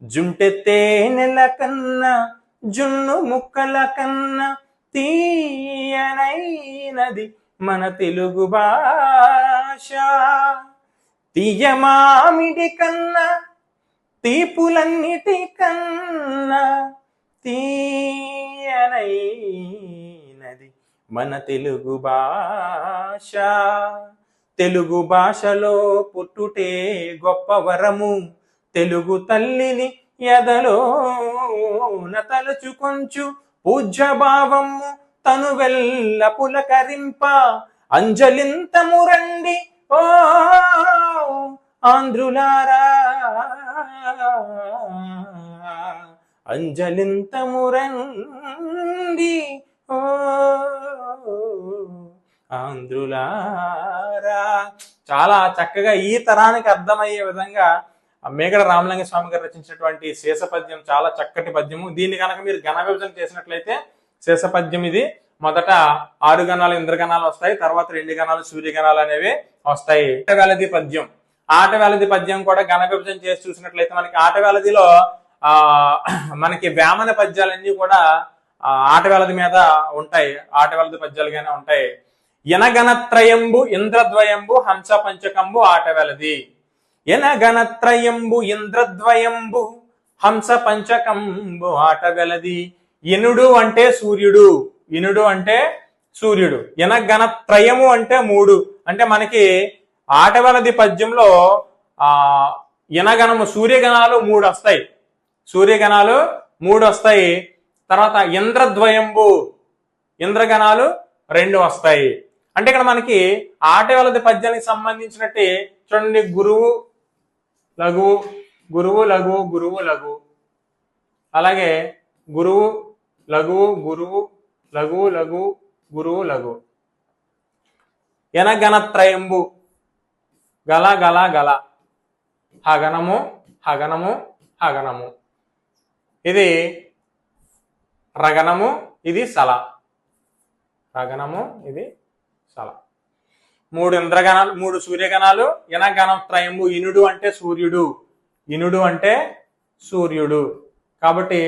జుంటె తేనెల కన్నా జున్ను ముక్కల కన్నా తీయనైనది మన తెలుగు భాష. తీయ మామిడి కన్నా తీపులన్నిటి కన్నా తీయనైనది మన తెలుగు భాష. తెలుగు భాషలో పుట్టుటే గొప్ప వరము. తెలుగు తల్లిని ఎదలోన తలుచుకొంచు పూజ్య భావము తను వెల్ల పులకరింప. అంజలింతము రండి ఓ ఆంధ్రులారా, అంజలింతము రండి ఓ ఆంధ్రులారా. చాలా చక్కగా ఈ తరానికి అర్థమయ్యే విధంగా మేగడ రామలింగ స్వామి గారు రచించినటువంటి శేష పద్యం చాలా చక్కటి పద్యము. దీన్ని కనుక మీరు గణ విభజన చేసినట్లయితే శేష పద్యం ఇది. మొదట 6 గణాలు ఇంద్రగణాలు వస్తాయి, తర్వాత 2 గణాలు సూర్యగణాలు అనేవి వస్తాయి. ఆటవేలది పద్యం. ఆటవేలది పద్యం కూడా గణ విభజన చేసి చూసినట్లయితే మనకి ఆటవేలదిలో మనకి వేమన పద్యాలన్నీ కూడా ఆటవేలది మీద ఉంటాయి. ఆటవేలది పద్యాలుగానే ఉంటాయి. ఎనగణత్రయంబు ఇంద్రద్వయంబు హంస పంచకంబు ఆటవేలది. ఎనగణత్రయంబు ఇంద్రద్వయంబు హంస పంచకంబు ఆటవేలది. ఇనుడు అంటే సూర్యుడు, ఇనుడు అంటే సూర్యుడు. ఎనగణ త్రయము అంటే 3. అంటే మనకి ఆటవలది పద్యంలో ఎనగణము సూర్యగణాలు 3 వస్తాయి, సూర్యగణాలు 3 వస్తాయి. తర్వాత ఇంద్రద్వయంబు, ఇంద్రగణాలు 2 వస్తాయి. అంటే ఇక్కడ మనకి ఆటవలది పద్యానికి సంబంధించినట్టు చూడండి, గురువు లఘువు, గురువు లఘువు, గురువు లఘువు, అలాగే గురువు లఘువు, గురువు లఘువు, లఘువు గురువు లఘువు. ఎనగణత్రయంబు గల గల గల, హగనము హగనము హగనము, ఇది రగనము, ఇది సల, రగనము, ఇది సల. 3 ఇంద్రగణాలు, 3 సూర్యగణాలు. ఎనగణత్రయంబు, ఇనుడు అంటే సూర్యుడు, ఇనుడు అంటే సూర్యుడు. కాబట్టి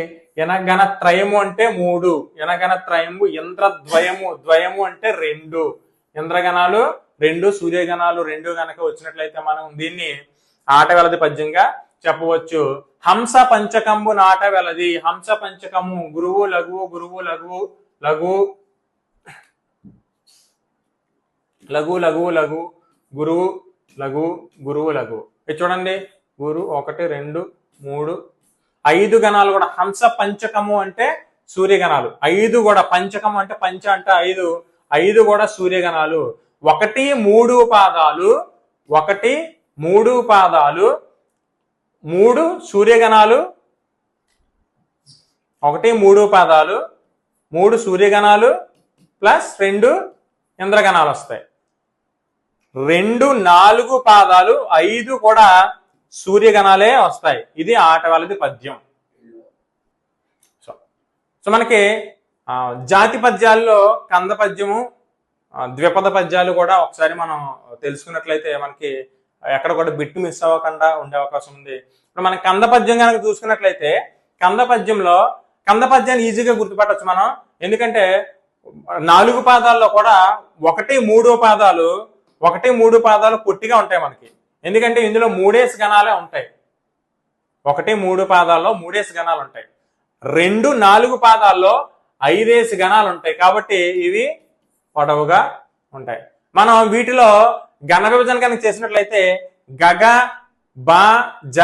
ఎనగణత్రయము అంటే 3, ఎనగణత్రయము. ఇంద్రద్వయము, ద్వయము అంటే 2, ఇంద్రగణాలు 2, సూర్యగణాలు 2 గనక వచ్చినట్లయితే మనం దీన్ని ఆటవెలది పద్యంగా చెప్పవచ్చు. హంస పంచకంబు నాట వెలది, హంస పంచకము గురువు లఘువు, గురువు లఘువు, లఘువు లఘువు, లఘువు లఘు, గురువు లఘువు, గురువు లఘువు. ఇది చూడండి, గురు 1 2 3 5 గణాలు కూడా. హంస పంచకము అంటే సూర్యగణాలు 5 కూడా. పంచకము అంటే పంచ అంటే 5, 5 కూడా సూర్యగణాలు. 1 3 పాదాలు, 1 3 పాదాలు, 3 సూర్యగణాలు, 1 3 పాదాలు, 3 సూర్యగణాలు ప్లస్ 2 ఇంద్రగణాలు వస్తాయి. 2 4 పాదాలు, 5 కూడా సూర్యగణాలే వస్తాయి. ఇది ఆటవలది పద్యం. సో మనకి జాతి పద్యాల్లో కంద పద్యము, ద్విపద పద్యాలు కూడా ఒకసారి మనం తెలుసుకున్నట్లయితే మనకి ఎక్కడ కూడా బిట్టు మిస్ అవ్వకుండా ఉండే అవకాశం ఉంది. ఇప్పుడు మనం కంద పద్యం కనుక చూసుకున్నట్లయితే కంద పద్యంలో, కంద పద్యాన్ని ఈజీగా గుర్తుపట్టవచ్చు మనం. ఎందుకంటే 4 పాదాల్లో కూడా 1 3 పాదాలు, 1 3 పాదాలు పొట్టిగా ఉంటాయి మనకి. ఎందుకంటే ఇందులో 3 గణాలే ఉంటాయి. 1 3 పాదాల్లో 3 గణాలు ఉంటాయి. 2 4 పాదాల్లో 5 గణాలు ఉంటాయి. కాబట్టి ఇవి పొడవుగా ఉంటాయి. మనం వీటిలో గణ విభజన కనుక చేసినట్లయితే గగ బ జ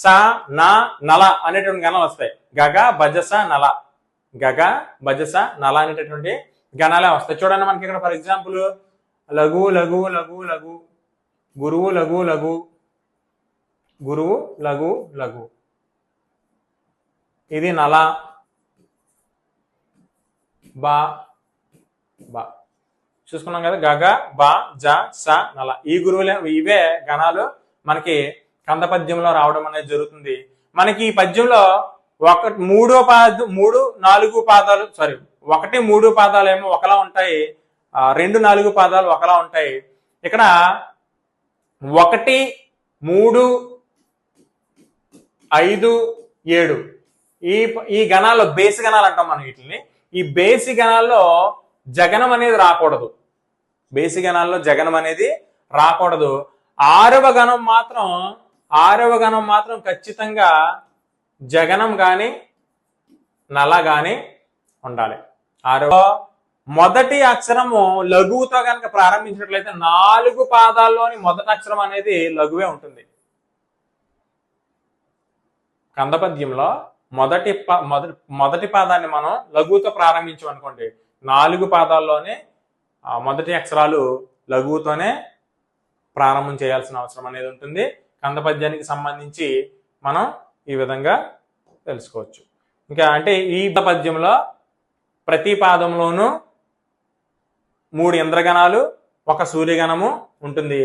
స న నల అనేటువంటి గణాలు వస్తాయి. గగ భజస నల, గగ భజస నల అనేటటువంటి గణాలే వస్తాయి. చూడండి మనకి ఇక్కడ ఫర్ ఎగ్జాంపుల్ లఘు లఘు లఘు లఘు, గురువు లఘు లఘు, గురువు లఘు లఘు, ఇది నల, బా బా చూసుకున్నాం కదా. గగ బ జ స నల, ఈ గురువులే, ఇవే గణాలు మనకి కంద పద్యంలో రావడం అనేది జరుగుతుంది. మనకి ఈ పద్యంలో 1 3 పాదాలు, సారీ 1 3 పాదాలు ఏమో ఒకలా ఉంటాయి, 2 4 పాదాలు ఒకలా ఉంటాయి. ఇక్కడ 1 3 5 7 ఈ గణాల్లో బేసి గణాలు అంటాం మనం వీటిని. ఈ బేసి గణాల్లో జగనం అనేది రాకూడదు, బేసి గణాల్లో జగనం అనేది రాకూడదు. 6వ గణం మాత్రం ఖచ్చితంగా జగనం గాని నల గాని ఉండాలి. 6వ మొదటి అక్షరము లఘువుతో కనుక ప్రారంభించినట్లయితే 4 పాదాల్లోని మొదటి అక్షరం అనేది లఘువే ఉంటుంది. కందపద్యంలో మొదటి పాదాన్ని మనం లఘువుతో ప్రారంభించామనుకోండి, 4 పాదాల్లోనే మొదటి అక్షరాలు లఘువుతోనే ప్రారంభం చేయాల్సిన అవసరం అనేది ఉంటుంది. కందపద్యానికి సంబంధించి మనం ఈ విధంగా తెలుసుకోవచ్చు. ఇంకా అంటే ఈ పద్యంలో ప్రతి పాదంలోనూ 3 ఇంద్రగణాలు, 1 సూర్యగణము ఉంటుంది.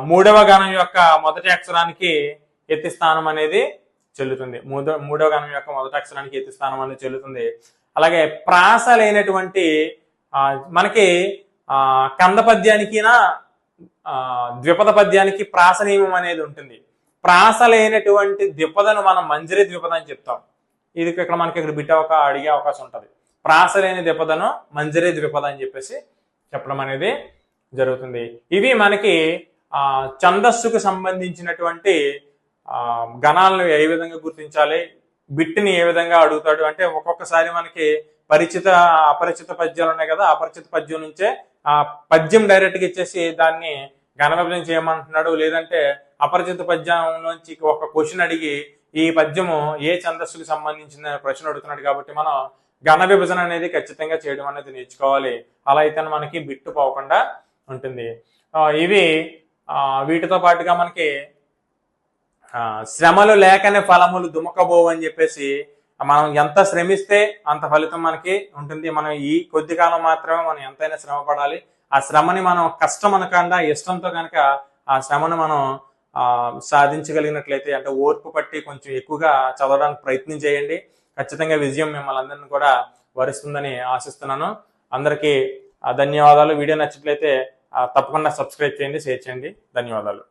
3వ గణం యొక్క మొదటి అక్షరానికి ఎత్తి స్థానం అనేది చెల్లుతుంది. 3వ గణం యొక్క మొదటి అక్షరానికి ఎత్తి స్థానం అనేది చెల్లుతుంది. అలాగే ప్రాస లేనటువంటి మనకి కంద పద్యానికినా ద్విపద పద్యానికి ప్రాస నియమం అనేది ఉంటుంది. ప్రాస లేనటువంటి ద్విపదను మనం మంజరి ద్విపద అని చెప్తాం. ఇది ఇక్కడ మనకి ఇక్కడ బిట్ట అడిగే అవకాశం ఉంటుంది. ప్రాస లేని ద్విపదను మంజరి ద్విపద అని చెప్పేసి చెప్పడం అనేది జరుగుతుంది. ఇవి మనకి ఛందస్సుకు సంబంధించినటువంటి గణాలను ఏ విధంగా గుర్తించాలి, బిట్ని ఏ విధంగా అడుగుతాడు అంటే ఒక్కొక్కసారి మనకి పరిచిత అపరిచిత పద్యాలు ఉన్నాయి కదా, అపరిచిత పద్యం నుంచే ఆ పద్యం డైరెక్ట్గా ఇచ్చేసి దాన్ని ఘన విభజన చేయమంటున్నాడు, లేదంటే అపరిచిత పద్యంలోంచి ఒక క్వశ్చన్ అడిగి ఈ పద్యము ఏ ఛందస్సుకి సంబంధించిన ప్రశ్న అడుగుతున్నాడు. కాబట్టి మనం ఘన విభజన అనేది ఖచ్చితంగా చేయడం అనేది నేర్చుకోవాలి. అలా అయితే మనకి బిట్టు పోకుండా ఉంటుంది. ఇవి వీటితో పాటుగా మనకి శ్రమలు లేకనే ఫలములు దుమకబోవు అని చెప్పేసి మనం ఎంత శ్రమిస్తే అంత ఫలితం మనకి ఉంటుంది. మనం ఈ కొద్ది కాలం మాత్రమే మనం ఎంతైనా శ్రమ పడాలి. ఆ శ్రమని మనం కష్టం అనకుండా ఇష్టంతో కనుక ఆ శ్రమను మనం సాధించగలిగినట్లయితే, అంటే ఓర్పు పట్టి కొంచెం ఎక్కువగా చదవడానికి ప్రయత్నం చేయండి. ఖచ్చితంగా విజయం మిమ్మల్ని అందరినీ కూడా వరిస్తుందని ఆశిస్తున్నాను. అందరికీ ధన్యవాదాలు. వీడియో నచ్చినట్లయితే తప్పకుండా సబ్స్క్రైబ్ చేయండి, షేర్ చేయండి. ధన్యవాదాలు.